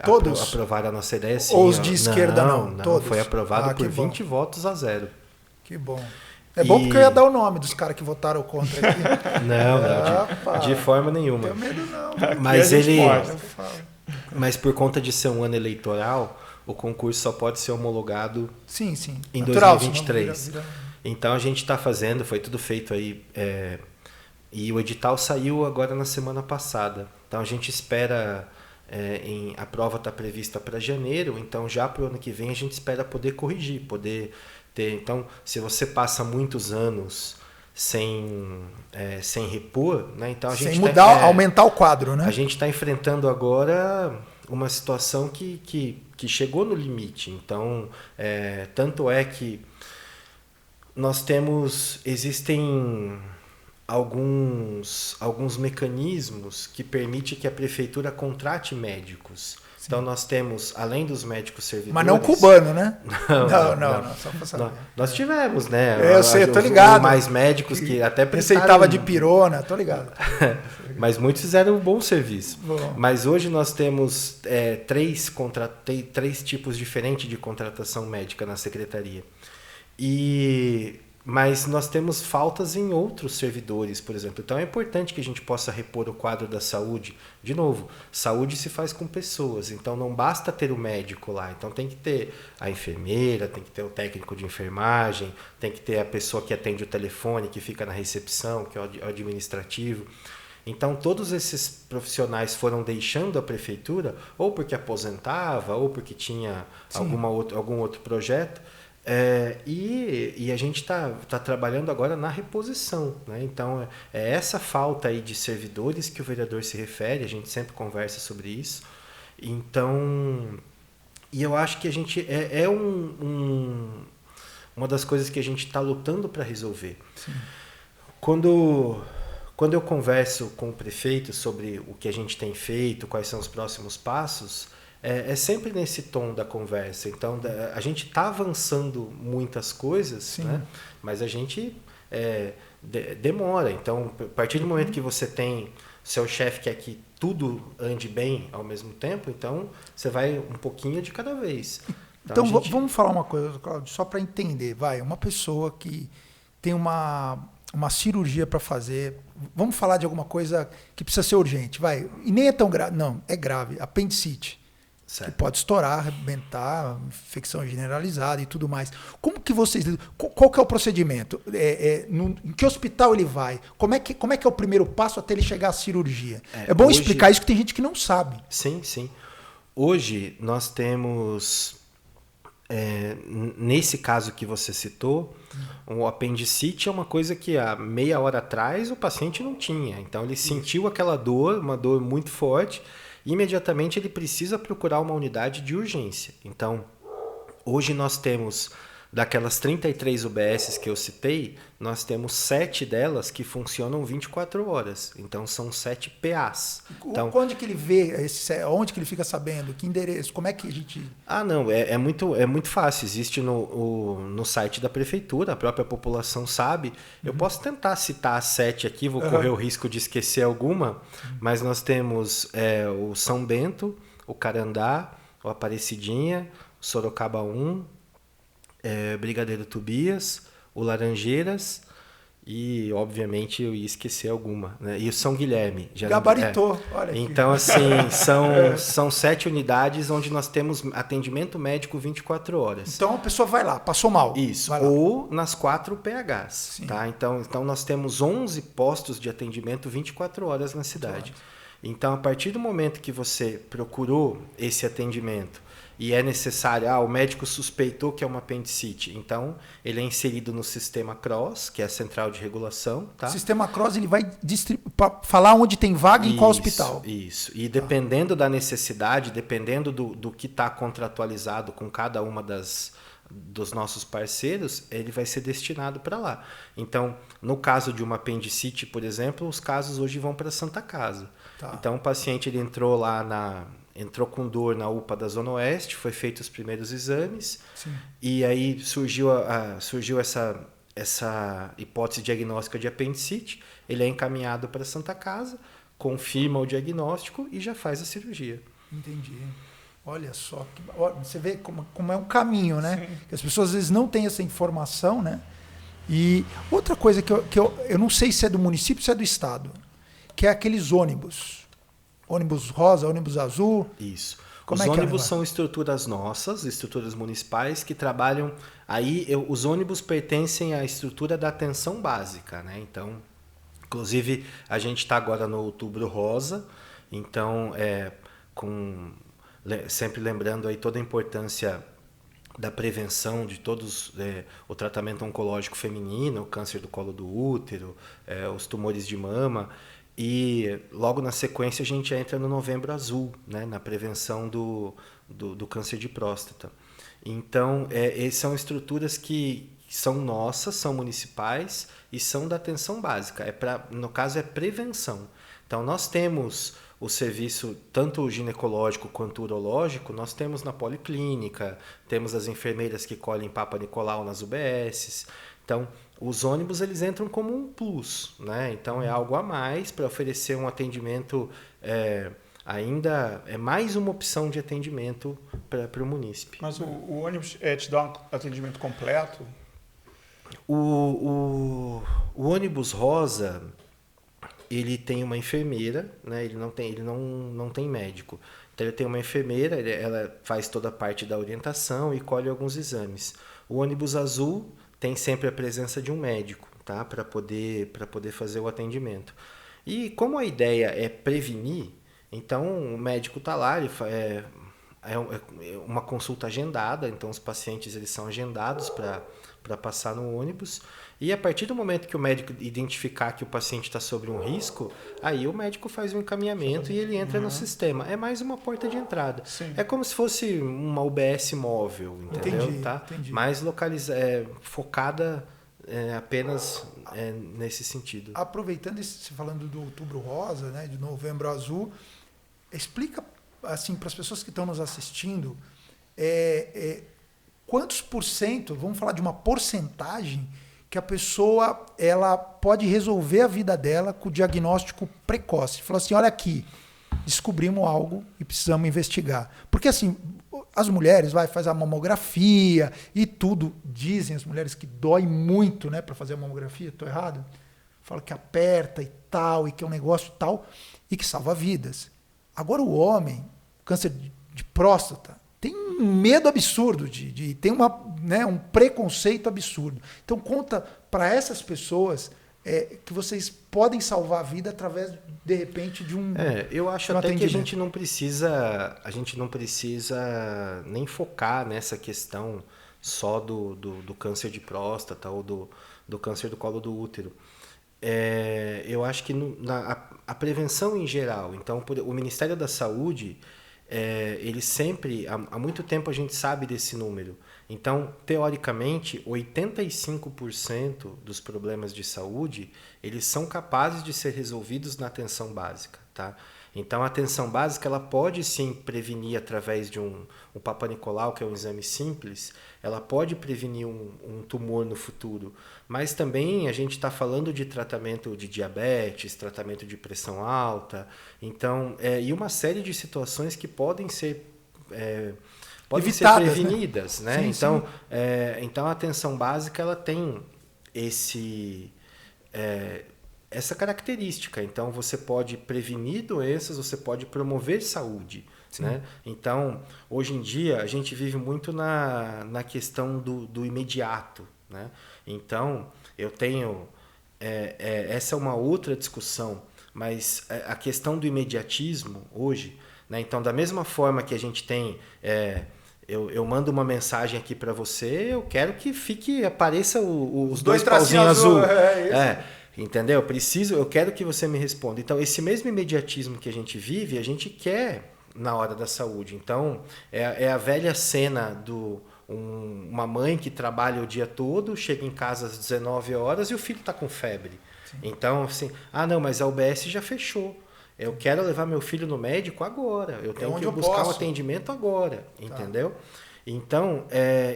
todos aprovaram a nossa ideia. Sim, ou os de esquerda não? Todos. Foi aprovado por 20 votos a 0. Que bom. Bom porque eu ia dar o nome dos caras que votaram contra aqui. Não, de forma nenhuma. Não tenho medo não. Mas por conta de ser um ano eleitoral, o concurso só pode ser homologado em natural, 2023. Então a gente está fazendo, foi tudo feito aí, e o edital saiu agora na semana passada. Então a gente espera, a prova está prevista para janeiro, então já para o ano que vem a gente espera poder corrigir, poder ter. Então, se você passa muitos anos sem repor, né? Então a gente sem mudar, aumentar o quadro, né? A gente está enfrentando agora uma situação que chegou no limite. Então, tanto é que existem alguns mecanismos que permitem que a prefeitura contrate médicos. Sim. Então nós temos, além dos médicos servidores... Mas não cubano, né? Não. Só pra saber. Nós tivemos, né? Eu sei, tô ligado. Mais médicos que até prestaram... Receitava de pirona, tô ligado. Mas muitos fizeram um bom serviço. Bom. Mas hoje nós temos três tipos diferentes de contratação médica na secretaria. Mas nós temos faltas em outros servidores, por exemplo. Então é importante que a gente possa repor o quadro da saúde. De novo, saúde se faz com pessoas, então não basta ter o médico lá. Então tem que ter a enfermeira, tem que ter o técnico de enfermagem, tem que ter a pessoa que atende o telefone, que fica na recepção, que é o administrativo. Então, todos esses profissionais foram deixando a prefeitura, ou porque aposentava, ou porque tinha algum outro projeto, e a gente está trabalhando agora na reposição, né? Então, é essa falta aí de servidores que o vereador se refere, a gente sempre conversa sobre isso. Então, e eu acho que a gente uma das coisas que a gente está lutando para resolver. Sim. Quando eu converso com o prefeito sobre o que a gente tem feito, quais são os próximos passos, é sempre nesse tom da conversa. Então, a gente está avançando muitas coisas, né? Mas a gente demora. Então, a partir do momento que você tem seu chefe quer que tudo ande bem ao mesmo tempo, então você vai um pouquinho de cada vez. Então vamos falar uma coisa, Cláudio, só para entender. Uma pessoa que tem uma cirurgia para fazer, vamos falar de alguma coisa que precisa ser urgente, e nem é tão grave, não, é grave, apendicite, certo, que pode estourar, arrebentar, infecção generalizada e tudo mais. Como que vocês, qual que é o procedimento? Em que hospital ele vai? Como é que é o primeiro passo até ele chegar à cirurgia? É bom hoje, explicar isso, que tem gente que não sabe. Sim. Hoje nós temos, nesse caso que você citou, o apendicite é uma coisa que há meia hora atrás o paciente não tinha. Então ele sentiu aquela dor, uma dor muito forte, e imediatamente ele precisa procurar uma unidade de urgência. Então, hoje nós temos, daquelas 33 UBSs que eu citei, nós temos 7 delas que funcionam 24 horas. Então, são 7 PAs. Então, onde que ele vê, onde que ele fica sabendo? Que endereço? Como é que a gente... Não, é muito fácil. Existe no site da prefeitura, a própria população sabe. Eu posso tentar citar as 7 aqui, vou correr o risco de esquecer alguma, mas nós temos o São Bento, o Carandá, o Aparecidinha, o Sorocaba 1, Brigadeiro Tobias, o Laranjeiras e, obviamente, eu ia esquecer alguma, né? E o São Guilherme. Gabaritou, olha aqui. Então, assim, são 7 unidades onde nós temos atendimento médico 24 horas. Então, a pessoa vai lá, passou mal. Isso, ou nas 4 PHs. Tá? Então, nós temos 11 postos de atendimento 24 horas na cidade. Então, a partir do momento que você procurou esse atendimento e é necessário, o médico suspeitou que é uma apendicite, então ele é inserido no sistema CROSS, que é a central de regulação. Tá? O sistema CROSS ele vai falar onde tem vaga em qual hospital. Isso, e dependendo da necessidade, dependendo do que está contratualizado com cada uma dos nossos parceiros, ele vai ser destinado para lá. Então, no caso de uma apendicite, por exemplo, os casos hoje vão para a Santa Casa. Tá. Então, o paciente ele entrou entrou com dor na UPA da Zona Oeste, foi feito os primeiros exames, e aí surgiu essa hipótese diagnóstica de apendicite, ele é encaminhado para a Santa Casa, confirma o diagnóstico e já faz a cirurgia. Entendi. Olha só, você vê como é um caminho, né? Que as pessoas às vezes não têm essa informação, né? E outra coisa que eu não sei se é do município ou se é do estado, que é aqueles ônibus. Ônibus rosa, ônibus azul. Isso. Os ônibus são estruturas nossas, estruturas municipais que trabalham... Os ônibus pertencem à estrutura da atenção básica, né? Então, inclusive, a gente está agora no Outubro Rosa, então, sempre lembrando aí toda a importância da prevenção de todos, o tratamento oncológico feminino, o câncer do colo do útero, os tumores de mama... E logo na sequência a gente entra no Novembro Azul, né, na prevenção do câncer de próstata. Então, são estruturas que são nossas, são municipais e são da atenção básica. No caso, é prevenção. Então, nós temos o serviço, tanto o ginecológico quanto o urológico, nós temos na policlínica, temos as enfermeiras que colhem Papa Nicolau nas UBSs. Então, os ônibus eles entram como um plus, né? Então é algo a mais para oferecer um atendimento, ainda é mais uma opção de atendimento para o munícipe. Mas o ônibus te dá um atendimento completo? O ônibus rosa, ele tem uma enfermeira, né? Ele não tem médico. Então ele tem uma enfermeira, ela faz toda a parte da orientação e colhe alguns exames. O ônibus azul tem sempre a presença de um médico, tá? Para poder fazer o atendimento. E como a ideia é prevenir, então o médico está lá, ele é uma consulta agendada, então os pacientes eles são agendados para passar no ônibus, e a partir do momento que o médico identificar que o paciente está sob um risco, aí o médico faz um encaminhamento e ele entra no sistema. É mais uma porta de entrada. Sim. É como se fosse uma UBS móvel, entendeu? Entendi. Mais focada apenas nesse sentido. Aproveitando você falando do Outubro Rosa, né, de Novembro Azul, explica assim para as pessoas que estão nos assistindo quantos por cento, vamos falar de uma porcentagem, que a pessoa ela pode resolver a vida dela com o diagnóstico precoce. Falou assim, olha aqui, descobrimos algo e precisamos investigar. Porque assim, as mulheres faz a mamografia e tudo, dizem as mulheres que dói muito, né, para fazer a mamografia, estou errado? Fala que aperta e tal, e que é um negócio tal, e que salva vidas. Agora o homem, câncer de próstata, tem um medo absurdo, tem um preconceito absurdo. Então conta para essas pessoas que vocês podem salvar a vida através, de repente, de um eu acho até que a gente não precisa nem focar nessa questão só do câncer de próstata ou do câncer do colo do útero. Eu acho que a prevenção em geral, então o Ministério da Saúde, ele sempre, há muito tempo a gente sabe desse número. Então, teoricamente, 85% dos problemas de saúde, eles são capazes de ser resolvidos na atenção básica, tá? Então, a atenção básica, ela pode sim prevenir através de um Papa Nicolau, que é um exame simples, ela pode prevenir um tumor no futuro, mas também a gente está falando de tratamento de diabetes, tratamento de pressão alta, então, e uma série de situações que podem ser evitadas, prevenidas, né? Sim, então, sim. Então, a atenção básica, ela tem essa característica. Então, você pode prevenir doenças, você pode promover saúde, né? Então, hoje em dia, a gente vive muito na questão do imediato, né? Então, eu tenho... essa é uma outra discussão, mas a questão do imediatismo hoje, né? Então, da mesma forma que a gente tem... Eu mando uma mensagem aqui para você, eu quero que apareça os dois pauzinhos azul. Entendeu? Eu quero que você me responda. Então, esse mesmo imediatismo que a gente vive, a gente quer na hora da saúde. Então, é a velha cena uma mãe que trabalha o dia todo, chega em casa às 19 horas e o filho está com febre. Sim. Então, assim, não, mas a UBS já fechou. Eu quero levar meu filho no médico agora. Eu tenho que buscar um atendimento agora. Entendeu? Então,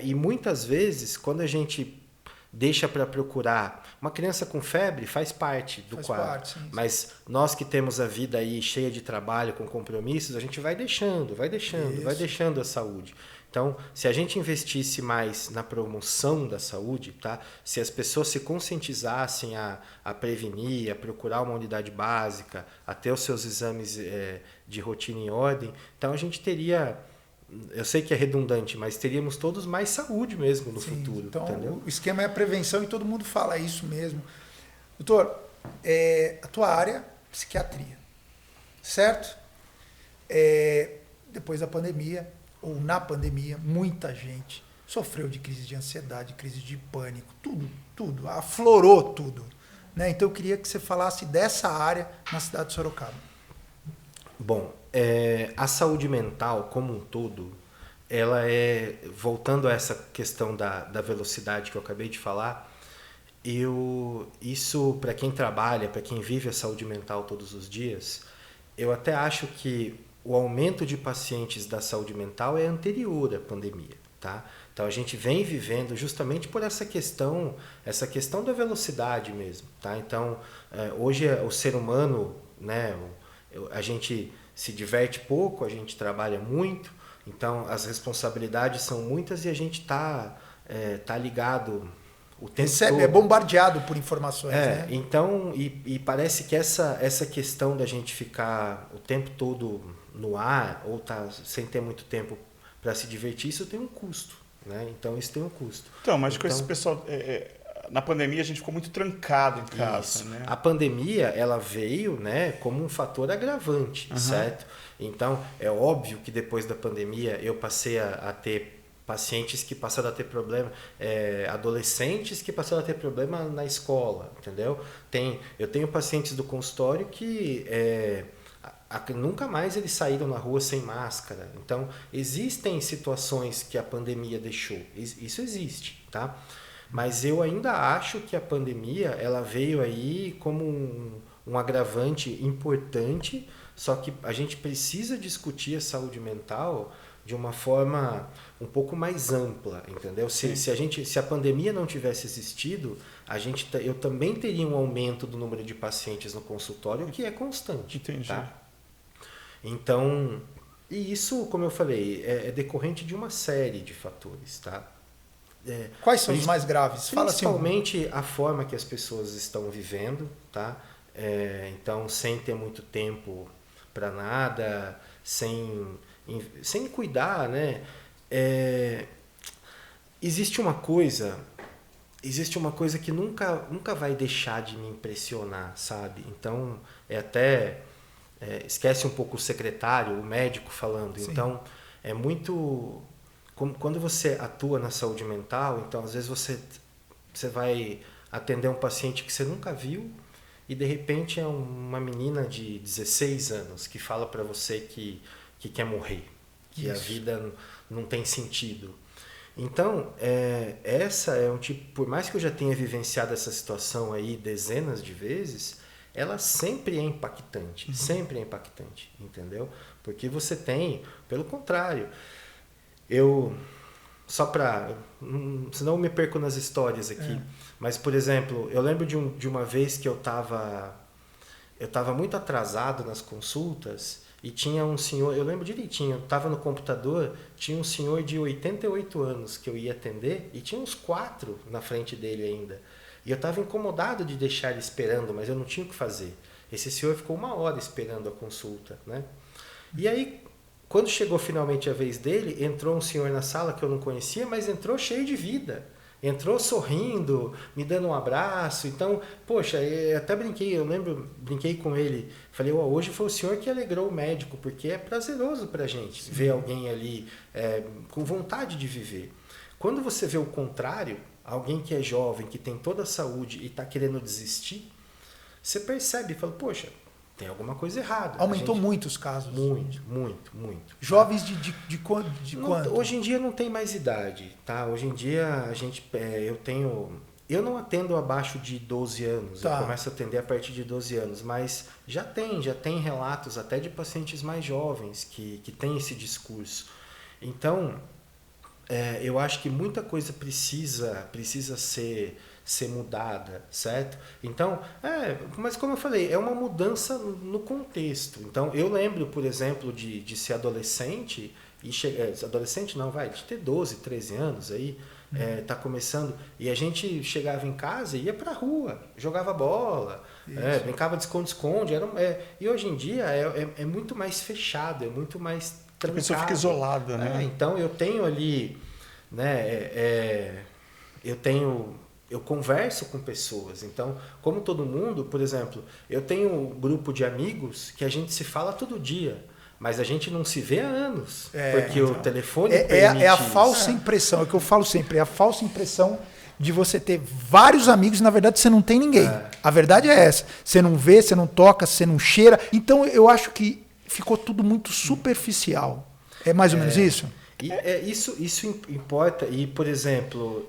e muitas vezes, quando a gente deixa para procurar, uma criança com febre faz parte do quadro. Sim. Mas nós que temos a vida aí cheia de trabalho, com compromissos, a gente vai deixando a saúde. Então, se a gente investisse mais na promoção da saúde, tá? Se as pessoas se conscientizassem a prevenir, a procurar uma unidade básica, a ter os seus exames de rotina em ordem, então a gente teria... Eu sei que é redundante, mas teríamos todos mais saúde mesmo no futuro. Então, entendeu? O esquema é a prevenção e todo mundo fala isso mesmo. Doutor, a tua área, psiquiatria, certo? Depois da pandemia, ou na pandemia, muita gente sofreu de crise de ansiedade, crise de pânico, tudo, aflorou tudo. Né? Então, eu queria que você falasse dessa área na cidade de Sorocaba. Bom, a saúde mental como um todo, ela voltando a essa questão da velocidade que eu acabei de falar, isso para quem trabalha, para quem vive a saúde mental todos os dias, eu até acho que o aumento de pacientes da saúde mental é anterior à pandemia, tá? Então a gente vem vivendo justamente por essa questão da velocidade mesmo, tá? Então hoje o ser humano, né, a gente se diverte pouco, a gente trabalha muito, então as responsabilidades são muitas e a gente tá ligado o tempo todo. É bombardeado por informações, né? Então, e parece que essa questão da gente ficar o tempo todo no ar ou tá sem ter muito tempo para se divertir, isso tem um custo, né? Então isso tem um custo. Então, mas com esse pessoal na pandemia a gente ficou muito trancado em casa. Isso. Né? A pandemia, ela veio, né, como um fator agravante, certo? Então, é óbvio que depois da pandemia eu passei a ter pacientes que passaram a ter problema, adolescentes que passaram a ter problema na escola, entendeu? Eu tenho pacientes do consultório que nunca mais eles saíram na rua sem máscara. Então, existem situações que a pandemia deixou. Isso existe, tá? Mas eu ainda acho que a pandemia ela veio aí como um agravante importante, só que a gente precisa discutir a saúde mental de uma forma um pouco mais ampla, entendeu? Se a pandemia não tivesse existido, eu também teria um aumento do número de pacientes no consultório que é constante. Entendi. Tá? Então, e isso, como eu falei, é decorrente de uma série de fatores, tá? Quais são os mais graves? Fala assim, principalmente a forma que as pessoas estão vivendo, tá? Então, sem ter muito tempo para nada, sem cuidar, né? Existe uma coisa que nunca vai deixar de me impressionar, sabe? Então, esquece um pouco o secretário, o médico falando. Sim. Então, é muito... Quando você atua na saúde mental, então, às vezes você vai atender um paciente que você nunca viu e, de repente, é uma menina de 16 anos que fala para você que quer morrer, que a vida não tem sentido. Então, essa é um tipo... Por mais que eu já tenha vivenciado essa situação aí dezenas de vezes, ela sempre é impactante, sempre é impactante, entendeu? Porque você tem, pelo contrário, senão eu me perco nas histórias aqui, mas, por exemplo, eu lembro de uma vez que eu estava muito atrasado nas consultas e tinha um senhor, eu lembro direitinho, eu estava no computador, tinha um senhor de 88 anos que eu ia atender e tinha uns 4 na frente dele ainda. E eu estava incomodado de deixar ele esperando, mas eu não tinha o que fazer. Esse senhor ficou 1 hora esperando a consulta, né? E aí, quando chegou finalmente a vez dele, entrou um senhor na sala que eu não conhecia, mas entrou cheio de vida. Entrou sorrindo, me dando um abraço. Então, poxa, eu até brinquei com ele. Falei, hoje foi o senhor que alegrou o médico, porque é prazeroso pra gente ver alguém ali com vontade de viver. Quando você vê o contrário, alguém que é jovem, que tem toda a saúde e está querendo desistir, você percebe e fala, poxa, tem alguma coisa errada. Aumentou muito os casos. Muito. Jovens de quanto? Hoje em dia não tem mais idade, tá? Hoje em dia eu não atendo abaixo de 12 anos, eu começo a atender a partir de 12 anos, mas já tem relatos até de pacientes mais jovens que têm esse discurso. Então, eu acho que muita coisa precisa ser mudada, certo? Então, mas como eu falei, é uma mudança no contexto. Então, eu lembro, por exemplo, de ser adolescente, de ter 12, 13 anos aí, tá começando, e a gente chegava em casa e ia pra rua, jogava bola, brincava de esconde-esconde, e hoje em dia é muito mais fechado, é muito mais trancado. A pessoa fica isolada, né? Então, eu tenho ali, né, eu converso com pessoas. Então, como todo mundo, por exemplo, eu tenho um grupo de amigos que a gente se fala todo dia, mas a gente não se vê há anos, porque o telefone permite a falsa impressão, é o que eu falo sempre, é a falsa impressão de você ter vários amigos e, na verdade, você não tem ninguém. A verdade é essa. Você não vê, você não toca, você não cheira. Então, eu acho que ficou tudo muito superficial. É mais ou menos isso? Isso importa. E, por exemplo,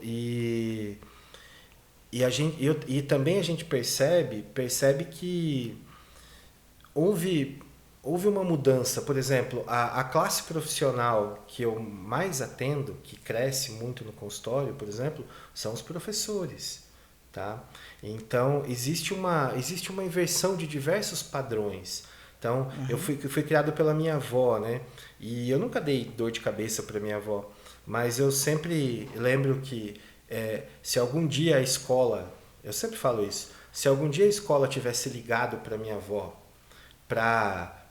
também a gente percebe que houve uma mudança. Por exemplo, a classe profissional que eu mais atendo, que cresce muito no consultório, por exemplo, são os professores. Tá? Então, existe uma inversão de diversos padrões. Então, eu fui criado pela minha avó, né? E eu nunca dei dor de cabeça para minha avó, mas eu sempre lembro que se algum dia a escola, eu sempre falo isso, se algum dia a escola tivesse ligado para minha avó para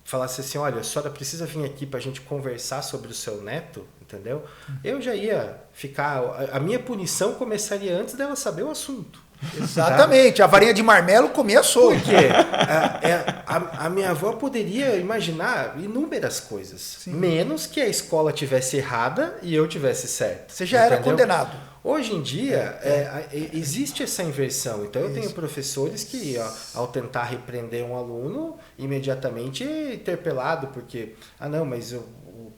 falasse assim, olha, a senhora precisa vir aqui para a gente conversar sobre o seu neto, entendeu? Eu já ia ficar... A minha punição começaria antes dela saber o assunto. Exatamente. Tá? A varinha de marmelo comia solto. Porque a minha avó poderia imaginar inúmeras coisas. Sim. Menos que a escola tivesse errada e eu tivesse certo. Você já era condenado. Hoje em dia, existe essa inversão. Então, eu tenho professores que, ao tentar repreender um aluno, imediatamente é interpelado, porque, não, mas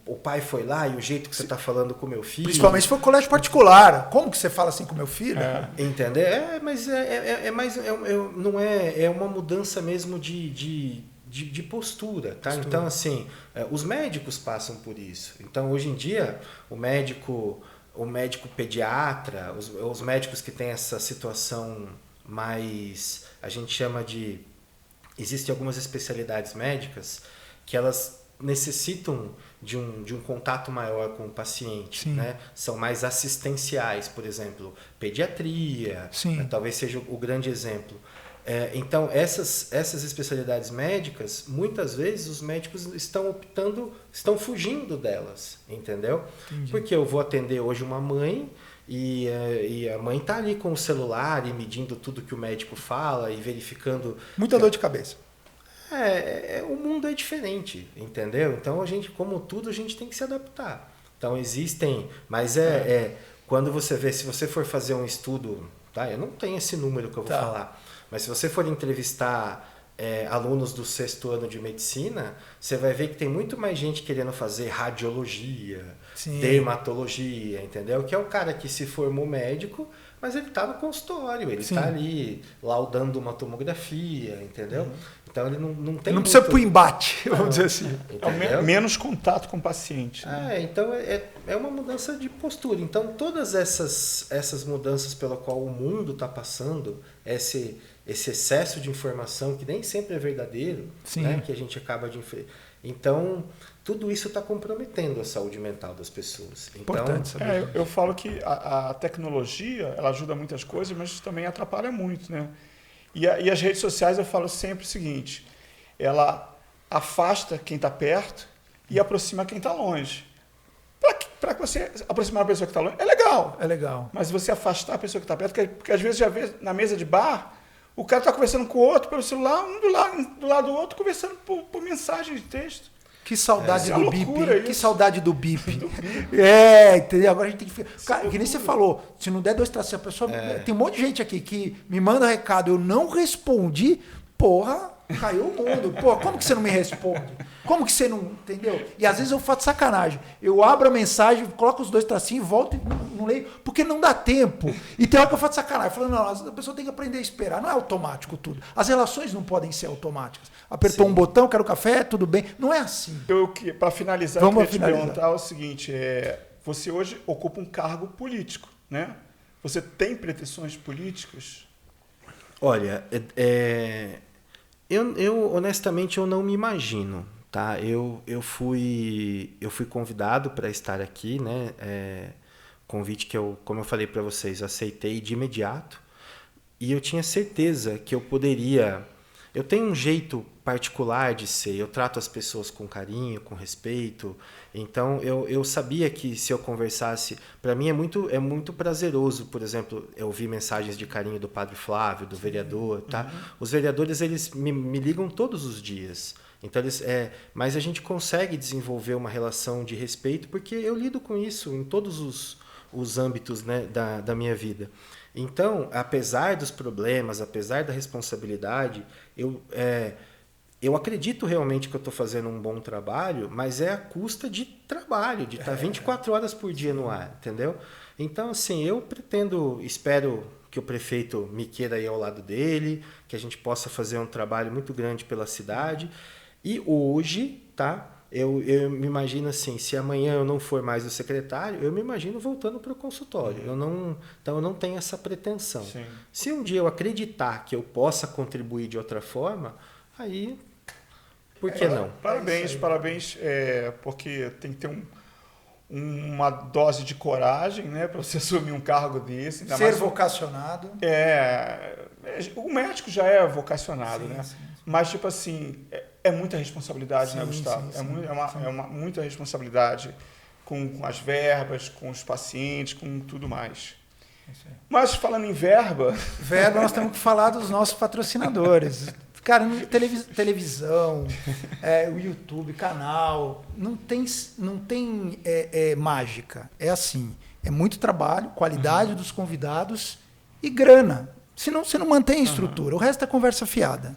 o pai foi lá e o jeito que você está falando com o meu filho... Principalmente se for colégio particular. Como que você fala assim com o meu filho? Entendeu? Mas não é uma mudança mesmo de postura, tá? Então, assim, os médicos passam por isso. Então, hoje em dia, o médico pediatra, os médicos que têm essa situação mais, a gente chama de... Existem algumas especialidades médicas que elas necessitam de um contato maior com o paciente, né? São mais assistenciais, por exemplo, pediatria, talvez seja o grande exemplo. Então, essas especialidades médicas, muitas vezes os médicos estão fugindo delas, entendeu? Entendi. Porque eu vou atender hoje uma mãe e a mãe está ali com o celular e medindo tudo que o médico fala e verificando... Muita dor de cabeça. O mundo é diferente, entendeu? Então, como tudo, a gente tem que se adaptar. Então, existem... Mas quando você vê, se você for fazer um estudo... Tá? Eu não tenho esse número que eu vou falar. Mas se você for entrevistar alunos do 6º ano de medicina, você vai ver que tem muito mais gente querendo fazer radiologia, dermatologia, entendeu? Que é o cara que se formou médico, mas ele está no consultório, ele está ali laudando uma tomografia, entendeu? Então ele não tem... Não precisa ir para o embate, vamos dizer assim. Menos contato com o paciente. Né? Então é uma mudança de postura. Então todas essas mudanças pela qual o mundo está passando, esse excesso de informação que nem sempre é verdadeiro, né, que a gente acaba de... Então, tudo isso está comprometendo a saúde mental das pessoas. Importante saber. Eu falo que a tecnologia, ela ajuda muitas coisas, mas também atrapalha muito, né? E as redes sociais, eu falo sempre o seguinte, ela afasta quem está perto e aproxima quem está longe. Para que você aproximar a pessoa que está longe, é legal. É legal. Mas você afastar a pessoa que está perto, porque às vezes já vê na mesa de bar, o cara está conversando com o outro pelo celular, um do lado do outro, conversando por mensagem de texto. Que saudade do bip. Que saudade do bip. Entendeu? Agora a gente tem que ficar... Cara, que nem você falou, se não der 2 traços, a pessoa... Tem um monte de gente aqui que me manda recado, eu não respondi, porra, caiu o mundo. Porra, como que você não me responde? Como que você não... Entendeu? E às vezes eu faço sacanagem. Eu abro a mensagem, coloco os 2 tracinhos, volto e não leio, porque não dá tempo. E tem hora que eu faço sacanagem. Falando, não, a pessoa tem que aprender a esperar. Não é automático tudo. As relações não podem ser automáticas. Apertou um botão, quero café, tudo bem. Não é assim. Para finalizar, eu queria te perguntar o seguinte, você hoje ocupa um cargo político, né? Você tem pretensões políticas? Olha, eu honestamente eu não me imagino, tá? Eu fui convidado para estar aqui, né? Convite que como eu falei para vocês, eu aceitei de imediato e eu tinha certeza que eu poderia. Eu tenho um jeito particular de ser, eu trato as pessoas com carinho, com respeito, então eu sabia que se eu conversasse, para mim é muito prazeroso, por exemplo, eu ouvi mensagens de carinho do Padre Flávio, do vereador, tá? Os vereadores, eles me ligam todos os dias, então mas a gente consegue desenvolver uma relação de respeito, porque eu lido com isso em todos os âmbitos, né, da minha vida. Então, apesar dos problemas, apesar da responsabilidade, eu acredito realmente que eu estou fazendo um bom trabalho, mas é à custa de trabalho, de estar 24 horas por dia no ar, entendeu? Então, assim, espero que o prefeito me queira aí ao lado dele, que a gente possa fazer um trabalho muito grande pela cidade. E hoje, tá? Eu me imagino assim, se amanhã eu não for mais o secretário, eu me imagino voltando para o consultório. Então eu não tenho essa pretensão. Sim. Se um dia eu acreditar que eu possa contribuir de outra forma, aí por que não? Parabéns, porque tem que ter uma dose de coragem, né, para você assumir um cargo desse. Ser vocacionado. O médico já é vocacionado, sim, né? Sim. Mas, tipo assim, É muita responsabilidade, né, Sim, Gustavo? sim, É, sim, é uma muita responsabilidade com as verbas, com os pacientes, com tudo mais. Mas falando em verba... Verba, nós temos que falar dos nossos patrocinadores. Cara, televisão, o YouTube, canal, não tem mágica. É assim, é muito trabalho, qualidade dos convidados e grana. Senão você não mantém a estrutura. O resto é conversa fiada.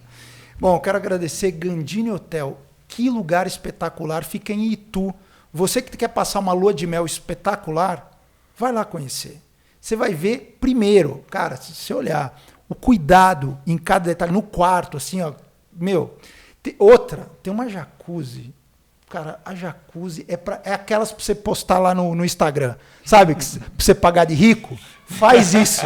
Bom, eu quero agradecer Gandini Hotel. Que lugar espetacular. Fica em Itu. Você que quer passar uma lua de mel espetacular, vai lá conhecer. Você vai ver primeiro, cara, se você olhar, o cuidado em cada detalhe, no quarto, assim, ó, meu. Tem uma jacuzzi. Cara, a jacuzzi é aquelas pra você postar lá no Instagram. Sabe? Pra você pagar de rico. Faz isso.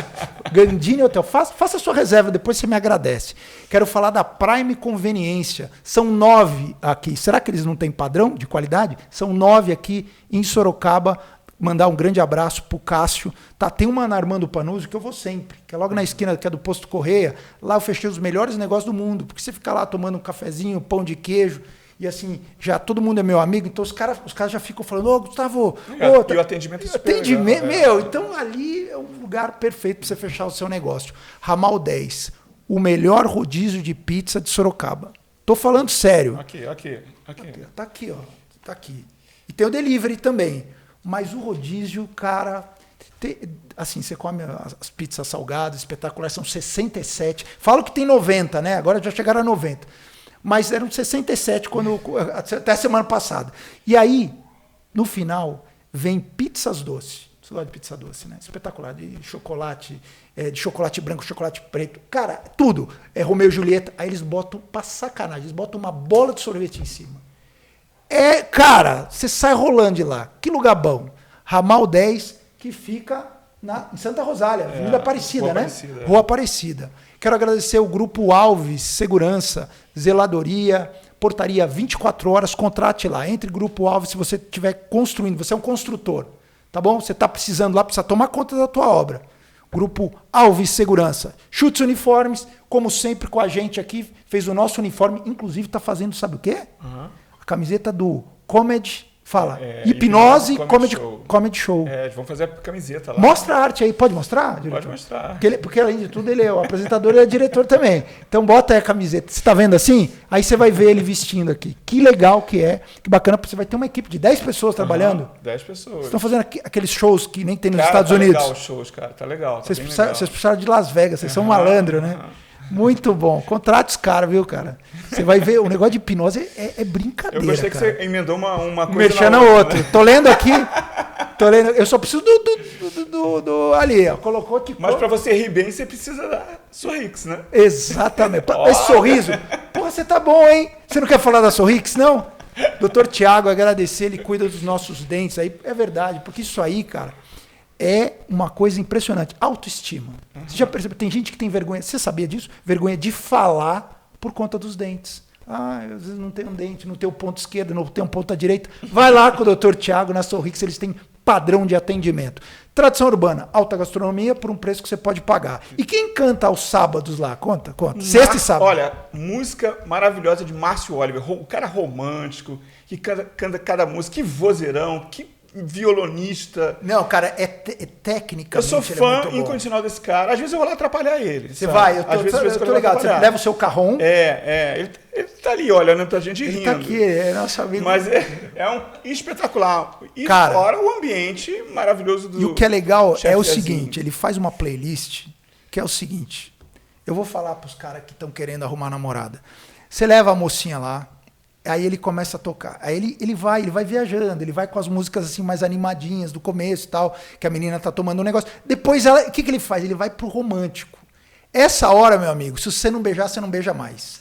Gandini Hotel. Faça a sua reserva, depois você me agradece. Quero falar da Prime Conveniência. São 9 aqui. Será que eles não têm padrão de qualidade? São 9 aqui em Sorocaba. Mandar um grande abraço pro Cássio. Tá, tem uma na Armando Panuzzi que eu vou sempre, que é logo na esquina, que é do Posto Correia. Lá eu fechei os melhores negócios do mundo, porque você fica lá tomando um cafezinho, pão de queijo, e assim, já todo mundo é meu amigo, então os caras já ficam falando, ô Gustavo... E o atendimento é super legal, então ali é um lugar perfeito para você fechar o seu negócio. Ramal 10, o melhor rodízio de pizza de Sorocaba. Tô falando sério. Aqui. Tá aqui, ó. Tá aqui. E tem o delivery também. Mas o rodízio, cara... assim, você come as pizzas salgadas, espetaculares, são 67. Falo que tem 90, né? Agora já chegaram a 90. Mas eram 67 até a semana passada. E aí, no final, vem pizzas doces. Você gosta de pizza doce, né? Espetacular. De chocolate branco, chocolate preto. Cara, tudo. É Romeu e Julieta. Aí eles botam, pra sacanagem, eles botam uma bola de sorvete em cima. Cara, você sai rolando de lá. Que lugar bom. Ramal 10, que fica em Santa Rosália, Avenida Aparecida, né? Rua Aparecida. Quero agradecer o Grupo Alves Segurança, Zeladoria, Portaria 24 horas, contrate lá. Entre Grupo Alves se você estiver construindo, você é um construtor, tá bom? Você está precisando lá, precisa tomar conta da tua obra. Grupo Alves Segurança. Chutes Uniformes, como sempre com a gente aqui, fez o nosso uniforme, inclusive está fazendo, sabe o quê? A camiseta do Comedy, Hipnose Comedy Show. Vamos fazer a camiseta lá. Mostra a arte aí, pode mostrar? Diretor? Pode mostrar. Porque além de tudo ele é o apresentador e é diretor também. Então bota aí a camiseta. Você tá vendo assim? Aí você vai ver ele vestindo aqui. Que legal que é, que bacana, porque você vai ter uma equipe de 10 pessoas trabalhando. 10 pessoas. Vocês estão fazendo aqueles shows que nem tem nos Estados Unidos. Tá legal os shows, cara, tá legal. Vocês precisaram de Las Vegas, vocês são malandro, né? Muito bom. Contrate os caras, viu, cara? Você vai ver, o negócio de hipnose é brincadeira. Eu gostei, cara, que você emendou uma coisa mexendo na outra. Né? Tô lendo aqui. Eu só preciso do ali, ó. Colocou aqui. Mas pra você rir bem, você precisa da Sorrix, né? Exatamente. Esse sorriso. Porra, você tá bom, hein? Você não quer falar da Sorrix, não? Doutor Tiago, agradecer, ele cuida dos nossos dentes aí. É verdade, porque isso aí, cara, é uma coisa impressionante. Autoestima. Você já percebeu? Tem gente que tem vergonha. Você sabia disso? Vergonha de falar por conta dos dentes. Às vezes não tem um dente, não tem o ponto esquerdo, não tem um ponto à direita. Vai lá com o Dr. Tiago na Sorrix, eles têm padrão de atendimento. Tradição urbana, alta gastronomia por um preço que você pode pagar. E quem canta aos sábados lá? Conta. Sexta e sábado. Olha, música maravilhosa de Márcio Oliver. O cara romântico, que canta cada música, que vozeirão, que violonista. Não, cara, é técnicamente. Eu sou fã incondicional desse cara. Às vezes eu vou lá atrapalhar ele. Você vai, eu tô ligado. Você leva o seu carrom. Ele tá ali olhando pra gente rindo. Ele tá aqui, é nosso amigo. Mas é um espetacular. E cara, fora o ambiente maravilhoso do. E o que é legal é o seguinte: ele faz uma playlist que é o seguinte. Eu vou falar pros caras que estão querendo arrumar namorada. Você leva a mocinha lá. Aí ele começa a tocar. Aí ele vai viajando, ele vai com as músicas assim mais animadinhas do começo e tal, que a menina tá tomando um negócio. Depois o que ele faz? Ele vai pro romântico. Essa hora, meu amigo, se você não beijar, você não beija mais.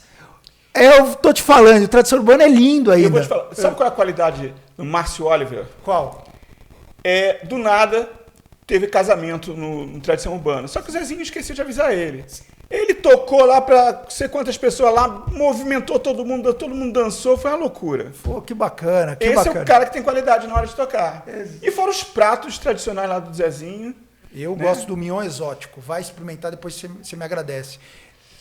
Eu tô te falando, o Tradição Urbana é lindo ainda. Eu vou te falar, sabe qual é a qualidade do Márcio Oliver? Qual? Do nada teve casamento no Tradição Urbana. Só que o Zezinho esqueceu de avisar ele. Ele tocou lá pra não sei quantas pessoas lá, movimentou todo mundo dançou, foi uma loucura. Pô, que bacana, Esse é o cara que tem qualidade na hora de tocar. E fora os pratos tradicionais lá do Zezinho. Eu gosto do mignon exótico. Vai experimentar, depois você me agradece.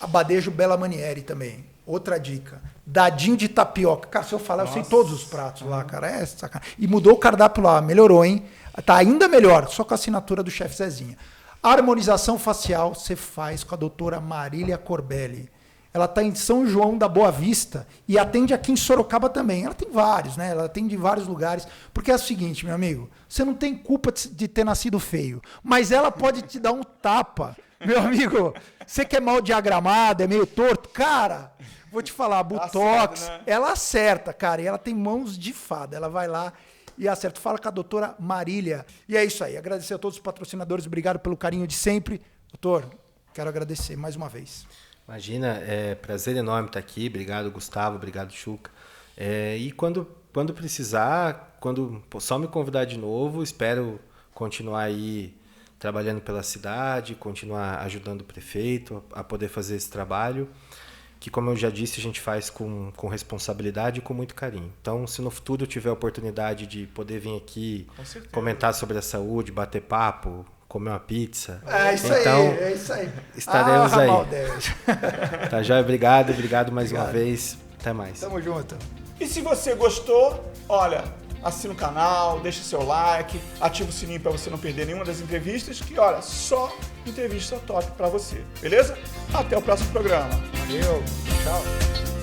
Abadejo Bella Manieri também. Outra dica. Dadinho de tapioca. Cara, se eu falar, eu sei todos os pratos lá, cara. É sacanagem. E mudou o cardápio lá, melhorou, hein? Tá ainda melhor, só com a assinatura do chefe Zezinha. Harmonização facial você faz com a doutora Marília Corbelli. Ela está em São João da Boa Vista e atende aqui em Sorocaba também. Ela tem vários, né? Ela atende em vários lugares. Porque é o seguinte, meu amigo, você não tem culpa de ter nascido feio, mas ela pode te dar um tapa. Meu amigo, você que é mal diagramado, é meio torto, cara, vou te falar, Botox, né? Ela acerta, cara, e ela tem mãos de fada. Ela vai lá e acerta. Fala com a doutora Marília. E é isso aí. Agradecer a todos os patrocinadores. Obrigado pelo carinho de sempre. Doutor, quero agradecer mais uma vez. Imagina, é prazer enorme estar aqui. Obrigado, Gustavo. Obrigado, Chuca. E quando precisar, quando só me convidar de novo, espero continuar aí trabalhando pela cidade, continuar ajudando o prefeito a poder fazer esse trabalho, que, como eu já disse, a gente faz com responsabilidade e com muito carinho. Então, se no futuro eu tiver a oportunidade de poder vir aqui comentar sobre a saúde, bater papo, comer uma pizza. É isso aí. Estaremos aí. Tá, Jóia? Obrigado mais uma vez. Até mais. Tamo junto. E se você gostou, olha, assina o canal, deixa seu like, ativa o sininho para você não perder nenhuma das entrevistas, que olha, só entrevista top para você, beleza? Até o próximo programa. Valeu, tchau.